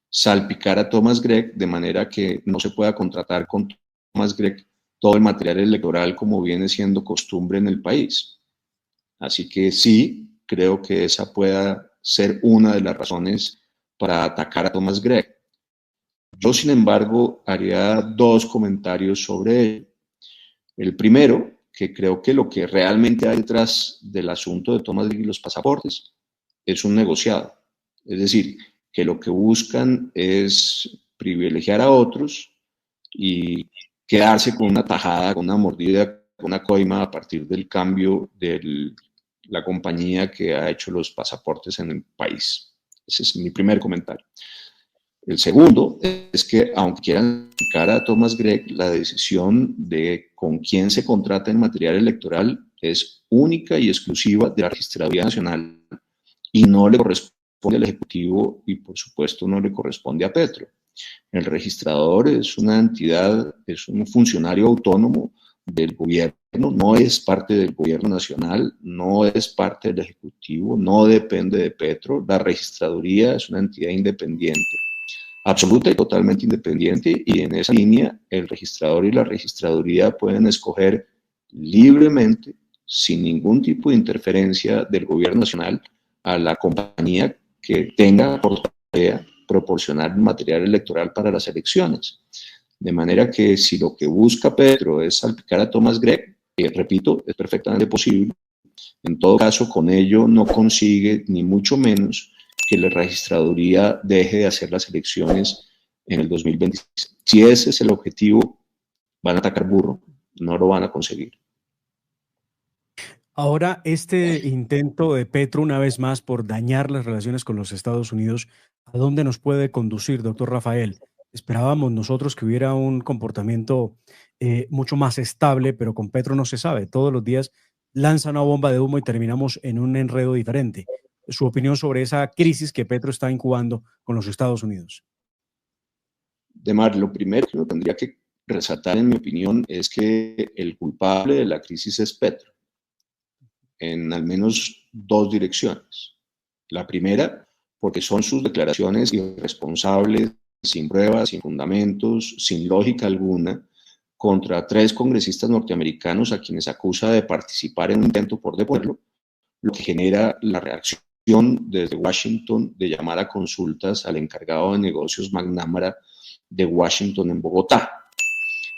salpicar a Thomas Gregg de manera que no se pueda contratar con Thomas Gregg todo el material electoral como viene siendo costumbre en el país. Así que sí, creo que esa pueda ser una de las razones para atacar a Thomas Gregg. Yo, sin embargo, haría dos comentarios sobre ello. El primero, que creo que lo que realmente hay detrás del asunto de Thomas Gregg y los pasaportes es un negociado. Es decir, que lo que buscan es privilegiar a otros y quedarse con una tajada, con una mordida, con una coima a partir del cambio de la compañía que ha hecho los pasaportes en el país. Ese es mi primer comentario. El segundo es que, aunque quieran sacar a Thomas Gregg, la decisión de con quién se contrata el material electoral es única y exclusiva de la Registraduría Nacional y no le corresponde al Ejecutivo y, por supuesto, no le corresponde a Petro. El registrador es una entidad, es un funcionario autónomo del gobierno, no es parte del gobierno nacional, no es parte del Ejecutivo, no depende de Petro. La registraduría es una entidad independiente, absoluta y totalmente independiente, y en esa línea el registrador y la registraduría pueden escoger libremente, sin ningún tipo de interferencia del gobierno nacional, a la compañía que tenga por tarea proporcionar material electoral para las elecciones. De manera que si lo que busca Petro es salpicar a Thomas Gregg, repito, es perfectamente posible. En todo caso, con ello no consigue ni mucho menos que la registraduría deje de hacer las elecciones en el 2026. Si ese es el objetivo, van a atacar burro, no lo van a conseguir. Ahora, este intento de Petro, una vez más, por dañar las relaciones con los Estados Unidos, ¿a dónde nos puede conducir, doctor Rafael? Esperábamos nosotros que hubiera un comportamiento mucho más estable, pero con Petro no se sabe. Todos los días lanza una bomba de humo y terminamos en un enredo diferente. Su opinión sobre esa crisis que Petro está incubando con los Estados Unidos. Demar, lo primero que uno tendría que resaltar, en mi opinión, es que el culpable de la crisis es Petro, en al menos dos direcciones. La primera, porque son sus declaraciones irresponsables, sin pruebas, sin fundamentos, sin lógica alguna, contra 3 congresistas norteamericanos a quienes acusa de participar en un intento por deponerlo, lo que genera la reacción desde Washington de llamar a consultas al encargado de negocios McNamara de Washington en Bogotá.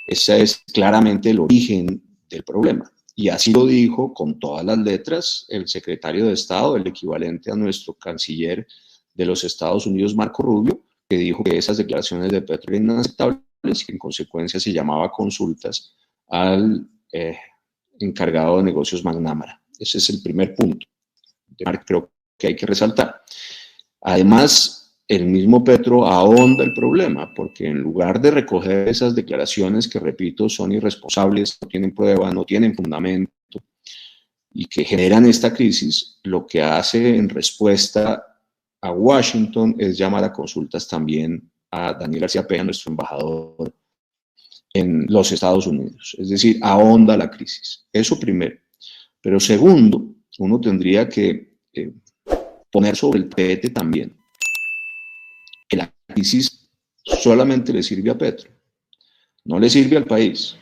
Ese es claramente el origen del problema. Y así lo dijo con todas las letras el secretario de Estado, el equivalente a nuestro canciller de los Estados Unidos, Marco Rubio, que dijo que esas declaraciones de Petro eran inaceptables y que en consecuencia se llamaba a consultas al encargado de negocios McNamara. Ese es el primer punto. Creo que hay que resaltar. Además, el mismo Petro ahonda el problema, porque en lugar de recoger esas declaraciones que, repito, son irresponsables, no tienen prueba, no tienen fundamento y que generan esta crisis, lo que hace en respuesta a Washington es llamar a consultas también a Daniel García Pena, nuestro embajador en los Estados Unidos. Es decir, ahonda la crisis. Eso primero. Pero segundo, uno tendría que poner sobre el tapete también que la crisis solamente le sirve a Petro, no le sirve al país.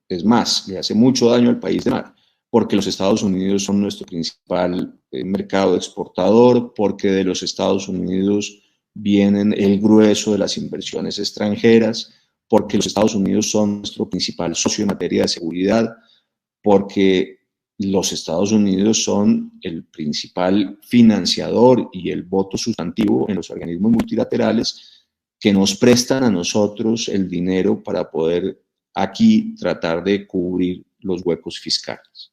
Es más, le hace mucho daño al país de mar, porque los Estados Unidos son nuestro principal mercado exportador, porque de los Estados Unidos vienen el grueso de las inversiones extranjeras, porque los Estados Unidos son nuestro principal socio en materia de seguridad, porque los Estados Unidos son el principal financiador y el voto sustantivo en los organismos multilaterales que nos prestan a nosotros el dinero para poder aquí tratar de cubrir los huecos fiscales.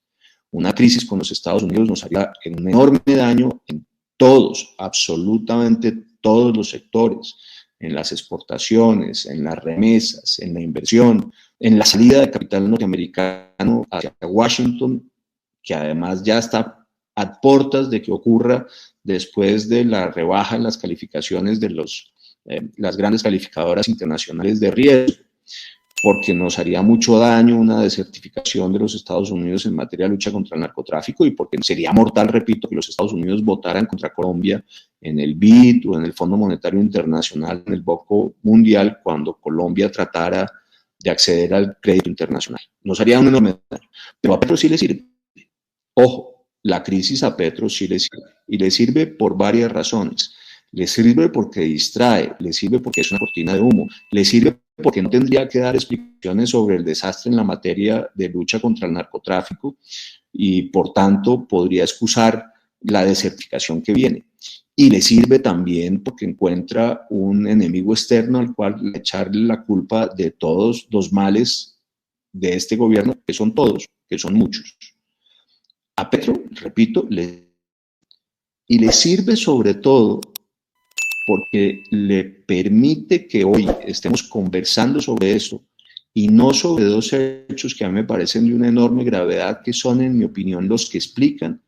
Una crisis con los Estados Unidos nos haría un enorme daño en todos, absolutamente todos los sectores, en las exportaciones, en las remesas, en la inversión, en la salida de capital norteamericano hacia Washington, que además ya está a puertas de que ocurra después de la rebaja en las calificaciones de las grandes calificadoras internacionales de riesgo, porque nos haría mucho daño una desertificación de los Estados Unidos en materia de lucha contra el narcotráfico y porque sería mortal, repito, que los Estados Unidos votaran contra Colombia en el BID o en el Fondo Monetario Internacional, en el Banco Mundial, cuando Colombia tratara de acceder al crédito internacional. Nos haría un enorme daño, pero a Petro sí le sirve. Ojo, la crisis a Petro sí le sirve, y le sirve por varias razones. Le sirve porque distrae, le sirve porque es una cortina de humo, le sirve porque no tendría que dar explicaciones sobre el desastre en la materia de lucha contra el narcotráfico y por tanto podría excusar la desertificación que viene. Y le sirve también porque encuentra un enemigo externo al cual echarle la culpa de todos los males de este gobierno, que son todos, que son muchos. A Petro, repito, le sirve sobre todo porque le permite que hoy estemos conversando sobre eso y no sobre dos hechos que a mí me parecen de una enorme gravedad, que son, en mi opinión, los que explican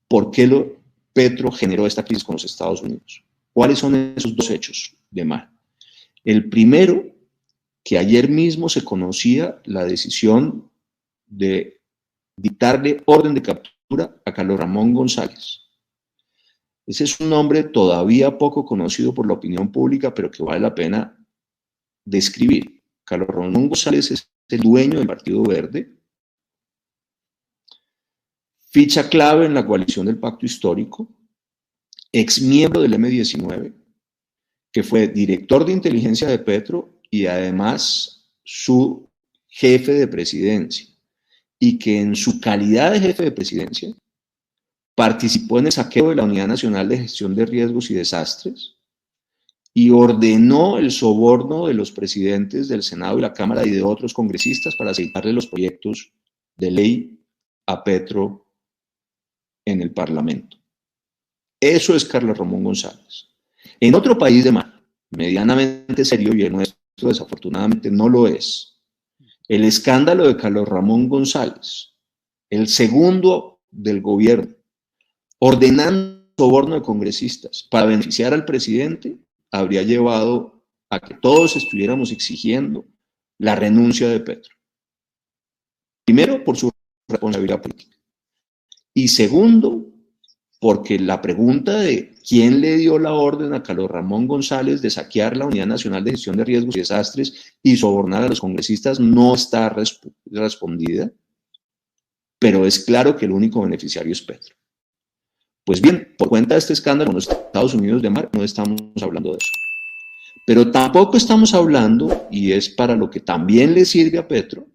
por qué Petro generó esta crisis con los Estados Unidos. ¿Cuáles son esos dos hechos de mal? El primero, que ayer mismo se conocía la decisión de dictarle orden de captura a Carlos Ramón González. Ese es un nombre todavía poco conocido por la opinión pública, pero que vale la pena describir. Carlos Ramón González es el dueño del Partido Verde, ficha clave en la coalición del Pacto Histórico, exmiembro del M-19, que fue director de inteligencia de Petro y además su jefe de presidencia, y que en su calidad de jefe de presidencia participó en el saqueo de la Unidad Nacional de Gestión de Riesgos y Desastres y ordenó el soborno de los presidentes del Senado y la Cámara y de otros congresistas para aceitarle los proyectos de ley a Petro en el Parlamento. Eso es Carlos Ramón González. En otro país de mar, medianamente serio, y el nuestro desafortunadamente no lo es, el escándalo de Carlos Ramón González, el segundo del gobierno, ordenando soborno de congresistas para beneficiar al presidente, habría llevado a que todos estuviéramos exigiendo la renuncia de Petro. Primero, por su responsabilidad política. Y segundo, porque la pregunta de quién le dio la orden a Carlos Ramón González de saquear la Unidad Nacional de Gestión de Riesgos y Desastres y sobornar a los congresistas no está respondida, pero es claro que el único beneficiario es Petro. Pues bien, por cuenta de este escándalo en los Estados Unidos de mar, no estamos hablando de eso. Pero tampoco estamos hablando, y es para lo que también le sirve a Petro,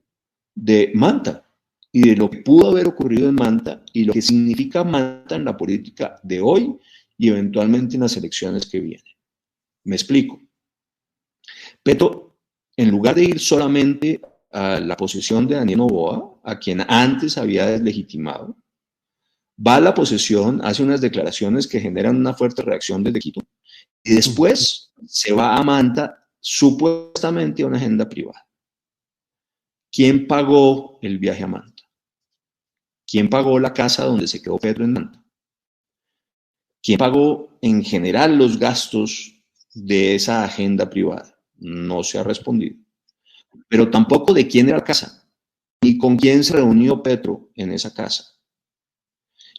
de Manta y de lo que pudo haber ocurrido en Manta y lo que significa Manta en la política de hoy y eventualmente en las elecciones que vienen. Me explico. Petro, en lugar de ir solamente a la posesión de Daniel Noboa, a quien antes había deslegitimado, va a la posesión, hace unas declaraciones que generan una fuerte reacción desde Quito y después se va a Manta supuestamente a una agenda privada. ¿Quién pagó el viaje a Manta? ¿Quién pagó la casa donde se quedó Petro en Manta? ¿Quién pagó en general los gastos de esa agenda privada? No se ha respondido. Pero tampoco de quién era la casa, ni con quién se reunió Petro en esa casa.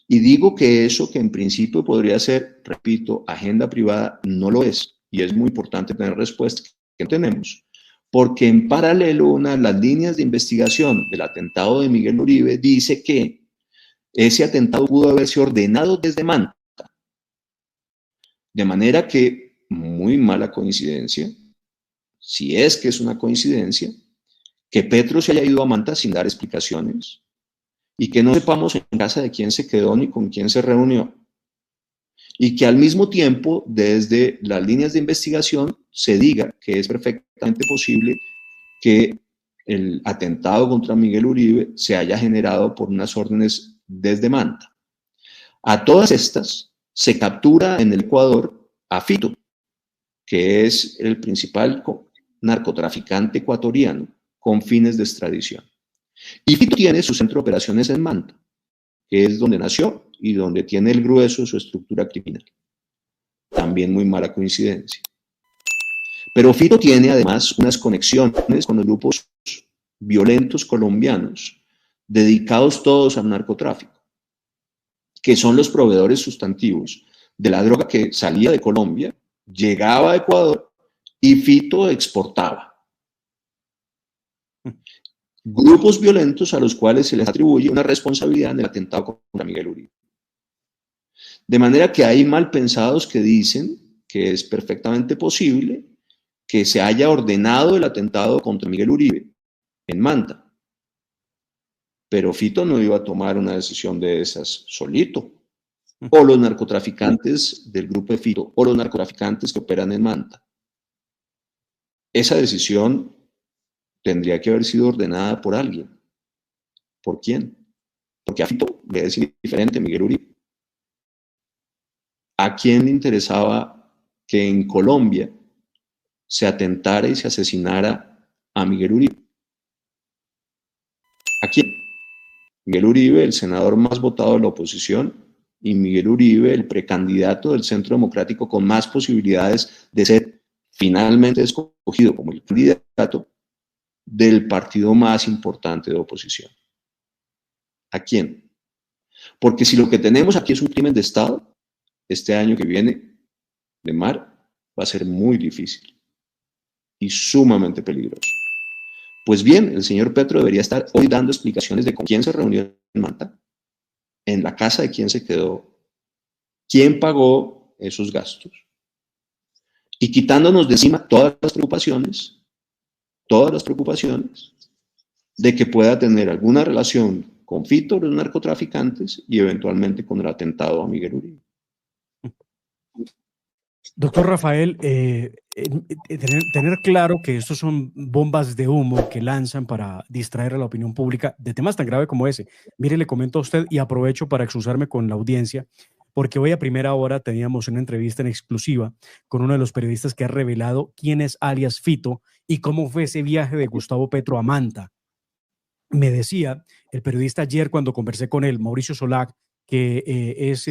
Y digo que eso que en principio podría ser, repito, agenda privada, no lo es. Y es muy importante tener respuesta que no tenemos. Porque en paralelo, una de las líneas de investigación del atentado de Miguel Uribe dice que ese atentado pudo haberse ordenado desde Manta. De manera que, muy mala coincidencia, si es que es una coincidencia, que Petro se haya ido a Manta sin dar explicaciones y que no sepamos en casa de quién se quedó ni con quién se reunió. Y que al mismo tiempo, desde las líneas de investigación, se diga que es perfectamente posible que el atentado contra Miguel Uribe se haya generado por unas órdenes desde Manta. A todas estas se captura en el Ecuador a Fito, que es el principal narcotraficante ecuatoriano con fines de extradición. Y Fito tiene su centro de operaciones en Manta, que es donde nació y donde tiene el grueso de su estructura criminal. También muy mala coincidencia. Pero Fito tiene además unas conexiones con los grupos violentos colombianos, dedicados todos al narcotráfico, que son los proveedores sustantivos de la droga que salía de Colombia, llegaba a Ecuador y Fito exportaba. Grupos violentos a los cuales se les atribuye una responsabilidad en el atentado contra Miguel Uribe. De manera que hay mal pensados que dicen que es perfectamente posible que se haya ordenado el atentado contra Miguel Uribe en Manta. Pero Fito no iba a tomar una decisión de esas solito. O los narcotraficantes del grupo de Fito, o los narcotraficantes que operan en Manta. Esa decisión tendría que haber sido ordenada por alguien. ¿Por quién? Porque a Fito le es diferente Miguel Uribe. ¿A quién le interesaba que en Colombia se atentara y se asesinara a Miguel Uribe? ¿A quién? Miguel Uribe, el senador más votado de la oposición, y Miguel Uribe, el precandidato del Centro Democrático con más posibilidades de ser finalmente escogido como el candidato del partido más importante de oposición. ¿A quién? Porque si lo que tenemos aquí es un crimen de Estado, este año que viene de mar va a ser muy difícil y sumamente peligroso. Pues bien, el señor Petro debería estar hoy dando explicaciones de con quién se reunió en Manta, en la casa de quién se quedó, quién pagó esos gastos y quitándonos de encima todas las preocupaciones de que pueda tener alguna relación con Fito, los narcotraficantes y eventualmente con el atentado a Miguel Uribe. Doctor Rafael, tener claro que estos son bombas de humo que lanzan para distraer a la opinión pública de temas tan graves como ese. Mire, le comento a usted y aprovecho para excusarme con la audiencia, porque hoy a primera hora teníamos una entrevista en exclusiva con uno de los periodistas que ha revelado quién es alias Fito y cómo fue ese viaje de Gustavo Petro a Manta. Me decía el periodista ayer cuando conversé con él, Mauricio Solak, que es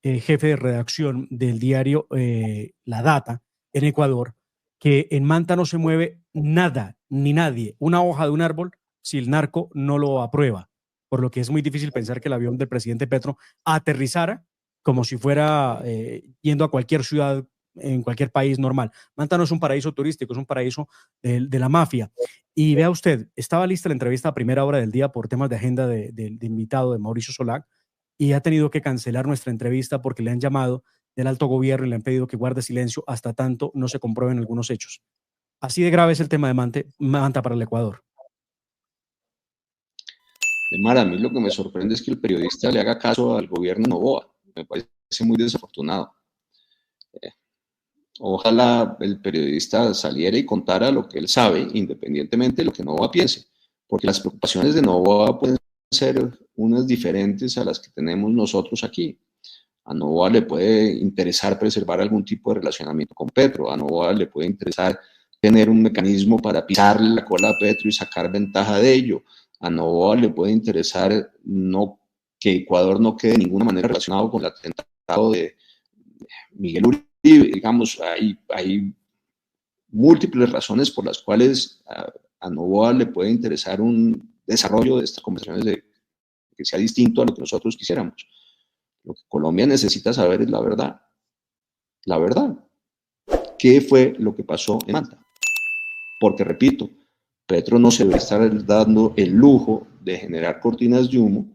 jefe de redacción del diario La Data en Ecuador, que en Manta no se mueve nada ni nadie, una hoja de un árbol, si el narco no lo aprueba, por lo que es muy difícil pensar que el avión del presidente Petro aterrizara como si fuera yendo a cualquier ciudad en cualquier país normal. Manta no es un paraíso turístico, es un paraíso de la mafia. Y vea usted, estaba lista la entrevista a primera hora del día por temas de agenda de invitado de Mauricio Solak, y ha tenido que cancelar nuestra entrevista porque le han llamado del alto gobierno y le han pedido que guarde silencio hasta tanto no se comprueben algunos hechos. Así de grave es el tema de Manta para el Ecuador. Mar, a mí lo que me sorprende es que el periodista le haga caso al gobierno de Noboa. Me parece muy desafortunado. Ojalá el periodista saliera y contara lo que él sabe, independientemente de lo que Noboa piense, porque las preocupaciones de Noboa pueden ser unas diferentes a las que tenemos nosotros aquí. A Noboa le puede interesar preservar algún tipo de relacionamiento con Petro, a Noboa le puede interesar tener un mecanismo para pisarle la cola a Petro y sacar ventaja de ello, a Noboa le puede interesar que Ecuador no quede de ninguna manera relacionado con el atentado de Miguel Uribe. Digamos, hay múltiples razones por las cuales a Noboa le puede interesar un desarrollo de estas conversaciones de que sea distinto a lo que nosotros quisiéramos. Lo que Colombia necesita saber es la verdad. La verdad. ¿Qué fue lo que pasó en Manta? Porque, repito, Petro no se debe estar dando el lujo de generar cortinas de humo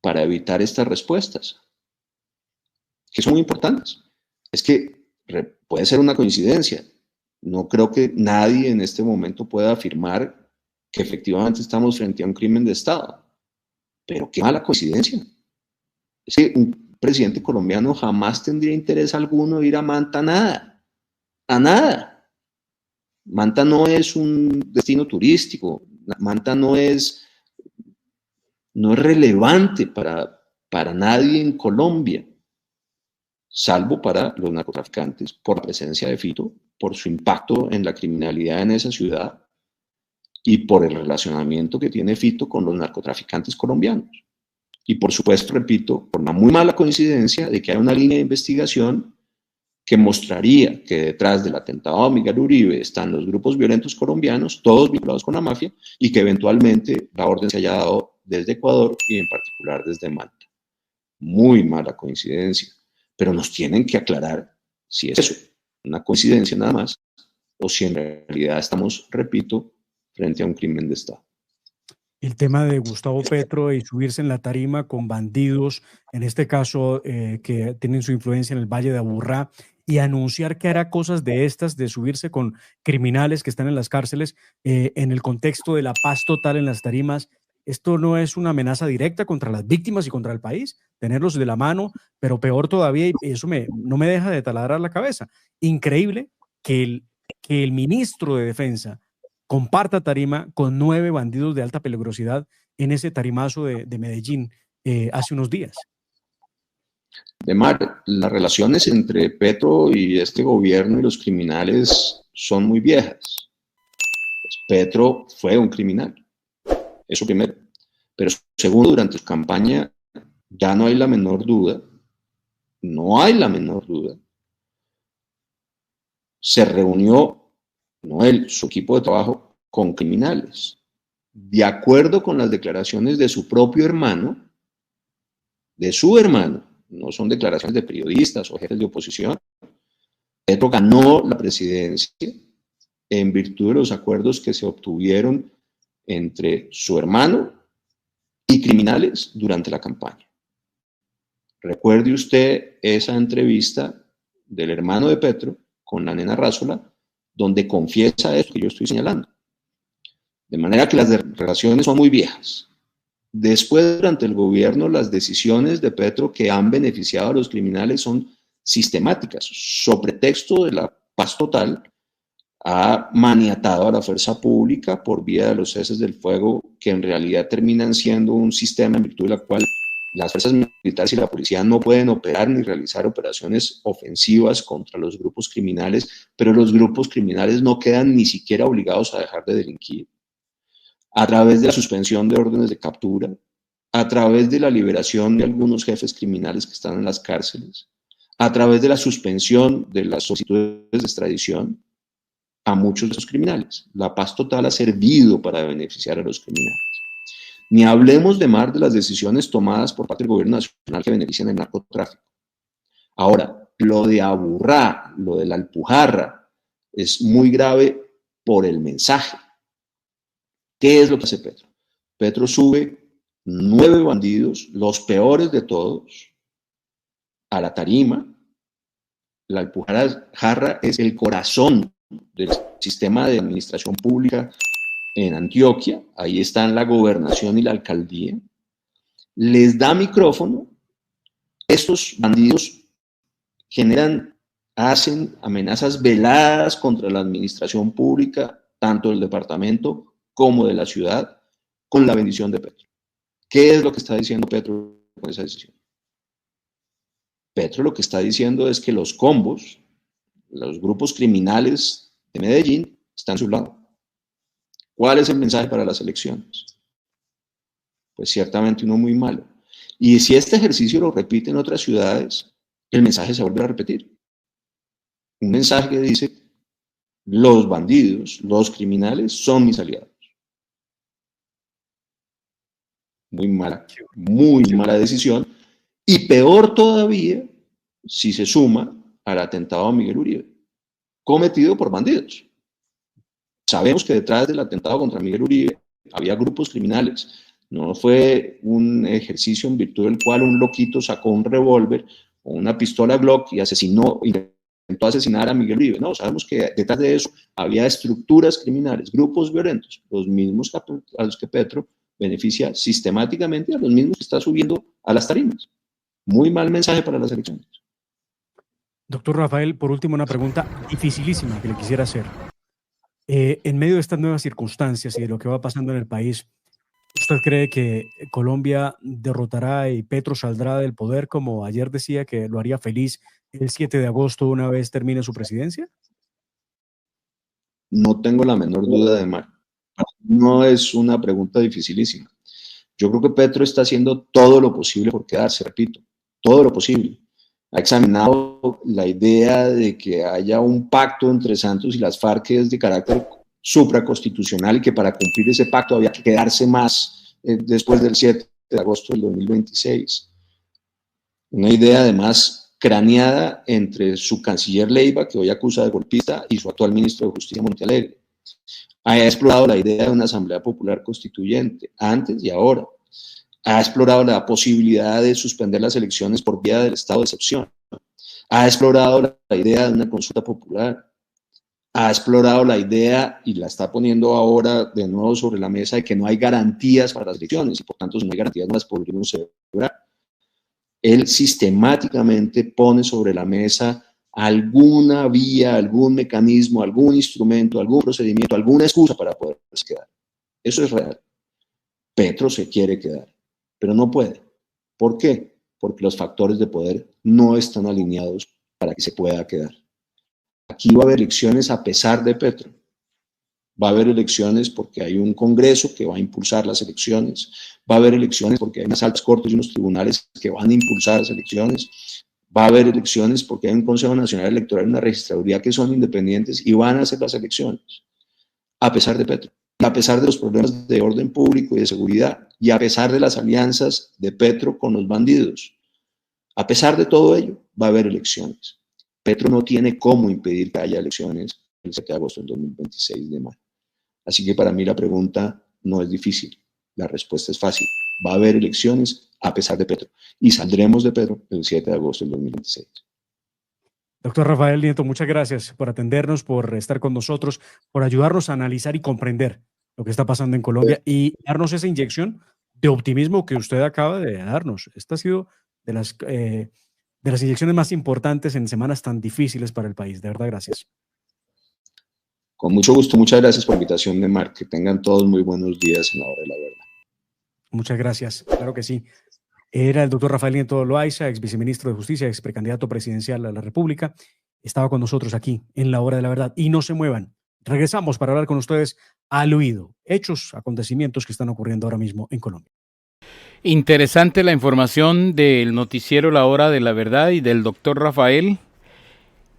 para evitar estas respuestas, que son muy importantes. Es que puede ser una coincidencia. No creo que nadie en este momento pueda afirmar que efectivamente estamos frente a un crimen de Estado. Pero qué mala coincidencia. Es que un presidente colombiano jamás tendría interés alguno de ir a Manta, nada. A nada. Manta no es un destino turístico. Manta no es relevante para nadie en Colombia, salvo para los narcotraficantes, por la presencia de Fito, por su impacto en la criminalidad en esa ciudad y por el relacionamiento que tiene Fito con los narcotraficantes colombianos. Y por supuesto, repito, por una muy mala coincidencia de que hay una línea de investigación que mostraría que detrás del atentado a Miguel Uribe están los grupos violentos colombianos, todos vinculados con la mafia, y que eventualmente la orden se haya dado desde Ecuador y en particular desde Manta. Muy mala coincidencia, pero nos tienen que aclarar si es eso, una coincidencia nada más, o si en realidad estamos, repito, frente a un crimen de Estado. El tema de Gustavo Petro y subirse en la tarima con bandidos, en este caso que tienen su influencia en el Valle de Aburrá, y anunciar que hará cosas de estas, de subirse con criminales que están en las cárceles, en el contexto de la paz total en las tarimas. ¿Esto no es una amenaza directa contra las víctimas y contra el país? Tenerlos de la mano, pero peor todavía, y eso no me deja de taladrar la cabeza. Increíble que el ministro de Defensa comparta tarima con 9 bandidos de alta peligrosidad en ese tarimazo de Medellín hace unos días. Demar, las relaciones entre Petro y este gobierno y los criminales son muy viejas. Pues Petro fue un criminal, eso primero. Pero segundo, durante su campaña ya no hay la menor duda, se reunió, no él, su equipo de trabajo, con criminales. De acuerdo con las declaraciones de su propio hermano, no son declaraciones de periodistas o jefes de oposición, Petro ganó la presidencia en virtud de los acuerdos que se obtuvieron entre su hermano y criminales durante la campaña. Recuerde usted esa entrevista del hermano de Petro con la nena Rázola, donde confiesa eso que yo estoy señalando. De manera que las relaciones son muy viejas. Después, durante el gobierno, las decisiones de Petro que han beneficiado a los criminales son sistemáticas. Sobre texto de la paz total, ha maniatado a la fuerza pública por vía de los ceses del fuego, que en realidad terminan siendo un sistema en virtud de la cual las fuerzas militares y la policía no pueden operar ni realizar operaciones ofensivas contra los grupos criminales, pero los grupos criminales no quedan ni siquiera obligados a dejar de delinquir. A través de la suspensión de órdenes de captura, a través de la liberación de algunos jefes criminales que están en las cárceles, a través de la suspensión de las solicitudes de extradición a muchos de esos criminales. La paz total ha servido para beneficiar a los criminales. Ni hablemos de más de las decisiones tomadas por parte del gobierno nacional que benefician el narcotráfico. Ahora, lo de Aburrá, lo de la Alpujarra, es muy grave por el mensaje. ¿Qué es lo que hace Petro? Petro sube 9 bandidos, los peores de todos, a la tarima. La Alpujarra es el corazón del sistema de administración pública en Antioquia. Ahí están la gobernación y la alcaldía. Les da micrófono. Estos bandidos hacen amenazas veladas contra la administración pública, tanto del departamento como de la ciudad, con la bendición de Petro. ¿Qué es lo que está diciendo Petro con esa decisión? Petro lo que está diciendo es que los combos, los grupos criminales de Medellín, están a su lado. ¿Cuál es el mensaje para las elecciones? Pues ciertamente uno muy malo. Y si este ejercicio lo repite en otras ciudades, el mensaje se vuelve a repetir. Un mensaje que dice, los bandidos, los criminales son mis aliados. muy mala decisión, y peor todavía si se suma al atentado a Miguel Uribe, cometido por bandidos. Sabemos que detrás del atentado contra Miguel Uribe había grupos criminales. No fue un ejercicio en virtud del cual un loquito sacó un revólver o una pistola Glock y intentó asesinar a Miguel Uribe. No, sabemos que detrás de eso había estructuras criminales, grupos violentos, los mismos a los que Petro beneficia sistemáticamente, a los mismos que está subiendo a las tarimas. Muy mal mensaje para las elecciones. Doctor Rafael, por último, una pregunta dificilísima que le quisiera hacer. En medio de estas nuevas circunstancias y de lo que va pasando en el país, ¿usted cree que Colombia derrotará y Petro saldrá del poder, como ayer decía que lo haría feliz el 7 de agosto una vez termine su presidencia? No tengo la menor duda de Mar. No es una pregunta dificilísima. Yo creo que Petro está haciendo todo lo posible por quedarse, repito, todo lo posible. Ha examinado la idea de que haya un pacto entre Santos y las FARC que es de carácter supraconstitucional y que para cumplir ese pacto había que quedarse más después del 7 de agosto del 2026. Una idea además craneada entre su canciller Leiva, que hoy acusa de golpista, y su actual ministro de Justicia, Montealegre. Ha explorado la idea de una Asamblea Popular Constituyente, antes y ahora. Ha explorado la posibilidad de suspender las elecciones por vía del estado de excepción. Ha explorado la idea de una consulta popular. Ha explorado la idea, y la está poniendo ahora de nuevo sobre la mesa, de que no hay garantías para las elecciones, y por tanto, si no hay garantías, no las podríamos celebrar. Él sistemáticamente pone sobre la mesa alguna vía, algún mecanismo, algún instrumento, algún procedimiento, alguna excusa para poderse quedar. Eso es real. Petro se quiere quedar, pero no puede. ¿Por qué? Porque los factores de poder no están alineados para que se pueda quedar. Aquí va a haber elecciones a pesar de Petro. Va a haber elecciones porque hay un Congreso que va a impulsar las elecciones. Va a haber elecciones porque hay unas altas cortes y unos tribunales que van a impulsar las elecciones. Va a haber elecciones porque hay un Consejo Nacional Electoral y una registraduría que son independientes y van a hacer las elecciones. A pesar de Petro. A pesar de los problemas de orden público y de seguridad. Y a pesar de las alianzas de Petro con los bandidos. A pesar de todo ello, va a haber elecciones. Petro no tiene cómo impedir que haya elecciones el 7 de agosto del 2026 de mayo. Así que para mí la pregunta no es difícil, la respuesta es fácil. Va a haber elecciones a pesar de Petro y saldremos de Petro el 7 de agosto del 2026. Doctor Rafael Nieto, muchas gracias por atendernos, por estar con nosotros, por ayudarnos a analizar y comprender lo que está pasando en Colombia y darnos esa inyección de optimismo que usted acaba de darnos. Esta ha sido de las inyecciones más importantes en semanas tan difíciles para el país. De verdad, gracias. Con mucho gusto, muchas gracias por la invitación de Marc. Que tengan todos muy buenos días en la hora de la verdad. Muchas gracias, claro que sí. Era el doctor Rafael Nieto Loaiza, ex viceministro de Justicia, ex precandidato presidencial a la República. Estaba con nosotros aquí en la hora de la verdad. Y no se muevan. Regresamos para hablar con ustedes al oído. Hechos, acontecimientos que están ocurriendo ahora mismo en Colombia. Interesante la información del noticiero La Hora de la Verdad y del doctor Rafael.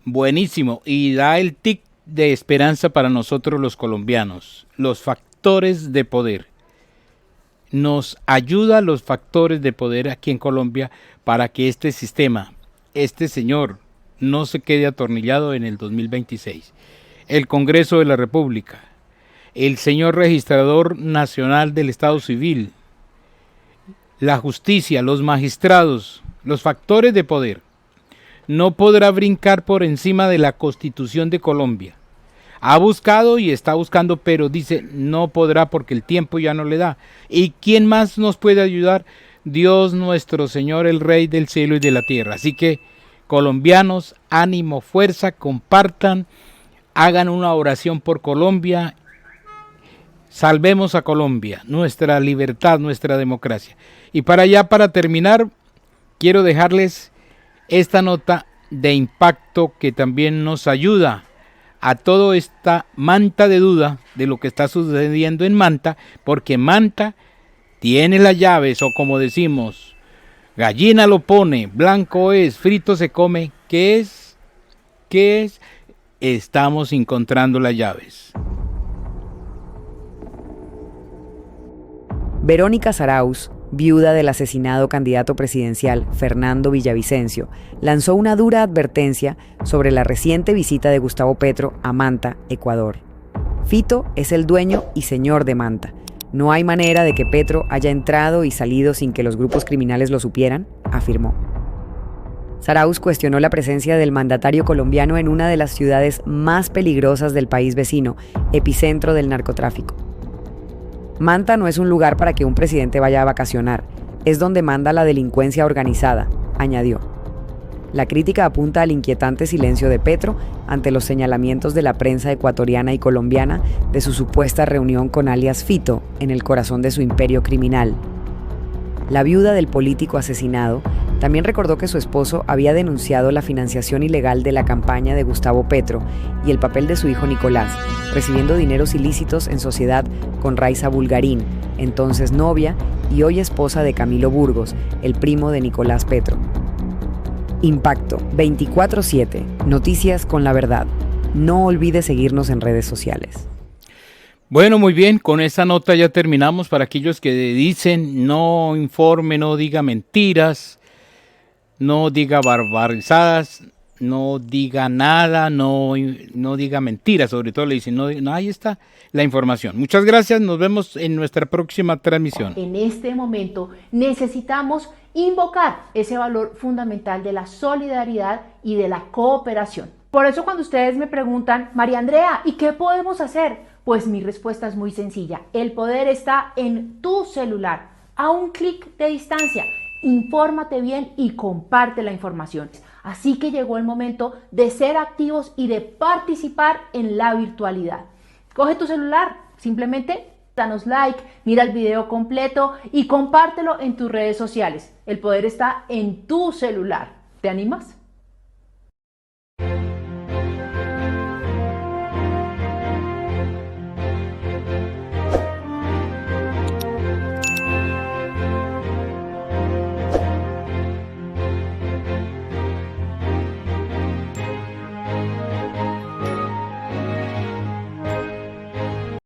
Buenísimo. Y da el tic de esperanza para nosotros los colombianos. Los factores de poder. Nos ayuda los factores de poder aquí en Colombia para que este sistema, este señor, no se quede atornillado en el 2026. El Congreso de la República, el señor registrador nacional del Estado Civil, la justicia, los magistrados, los factores de poder, no podrá brincar por encima de la Constitución de Colombia. Ha buscado y está buscando, pero dice no podrá porque el tiempo ya no le da. ¿Y quién más nos puede ayudar? Dios nuestro Señor, el Rey del cielo y de la tierra. Así que, colombianos, ánimo, fuerza, compartan, hagan una oración por Colombia. Salvemos a Colombia, nuestra libertad, nuestra democracia. Y para terminar, quiero dejarles esta nota de impacto que también nos ayuda a toda esta manta de duda de lo que está sucediendo en Manta, porque Manta tiene las llaves, o como decimos, gallina lo pone, blanco es, frito se come. ¿Qué es? ¿Qué es? Estamos encontrando las llaves. Verónica Zarauz viuda del asesinado candidato presidencial Fernando Villavicencio, lanzó una dura advertencia sobre la reciente visita de Gustavo Petro a Manta, Ecuador. Fito es el dueño y señor de Manta. No hay manera de que Petro haya entrado y salido sin que los grupos criminales lo supieran, afirmó. Zarauz cuestionó la presencia del mandatario colombiano en una de las ciudades más peligrosas del país vecino, epicentro del narcotráfico. Manta no es un lugar para que un presidente vaya a vacacionar, es donde manda la delincuencia organizada, añadió. La crítica apunta al inquietante silencio de Petro ante los señalamientos de la prensa ecuatoriana y colombiana de su supuesta reunión con alias Fito en el corazón de su imperio criminal. La viuda del político asesinado también recordó que su esposo había denunciado la financiación ilegal de la campaña de Gustavo Petro y el papel de su hijo Nicolás, recibiendo dineros ilícitos en sociedad con Raiza Bulgarín, entonces novia y hoy esposa de Camilo Burgos, el primo de Nicolás Petro. Impacto 24/7, noticias con la verdad. No olvides seguirnos en redes sociales. Bueno, muy bien, con esa nota ya terminamos. Para aquellos que dicen no informe, no diga mentiras, no diga barbarizadas, no diga nada, no diga mentiras, sobre todo le dicen, no, ahí está la información. Muchas gracias, nos vemos en nuestra próxima transmisión. En este momento necesitamos invocar ese valor fundamental de la solidaridad y de la cooperación. Por eso cuando ustedes me preguntan, María Andrea, ¿y qué podemos hacer? Pues mi respuesta es muy sencilla. El poder está en tu celular, a un clic de distancia. Infórmate bien y comparte la información. Así que llegó el momento de ser activos y de participar en la virtualidad. Coge tu celular, simplemente danos like, mira el video completo y compártelo en tus redes sociales. El poder está en tu celular. ¿Te animas?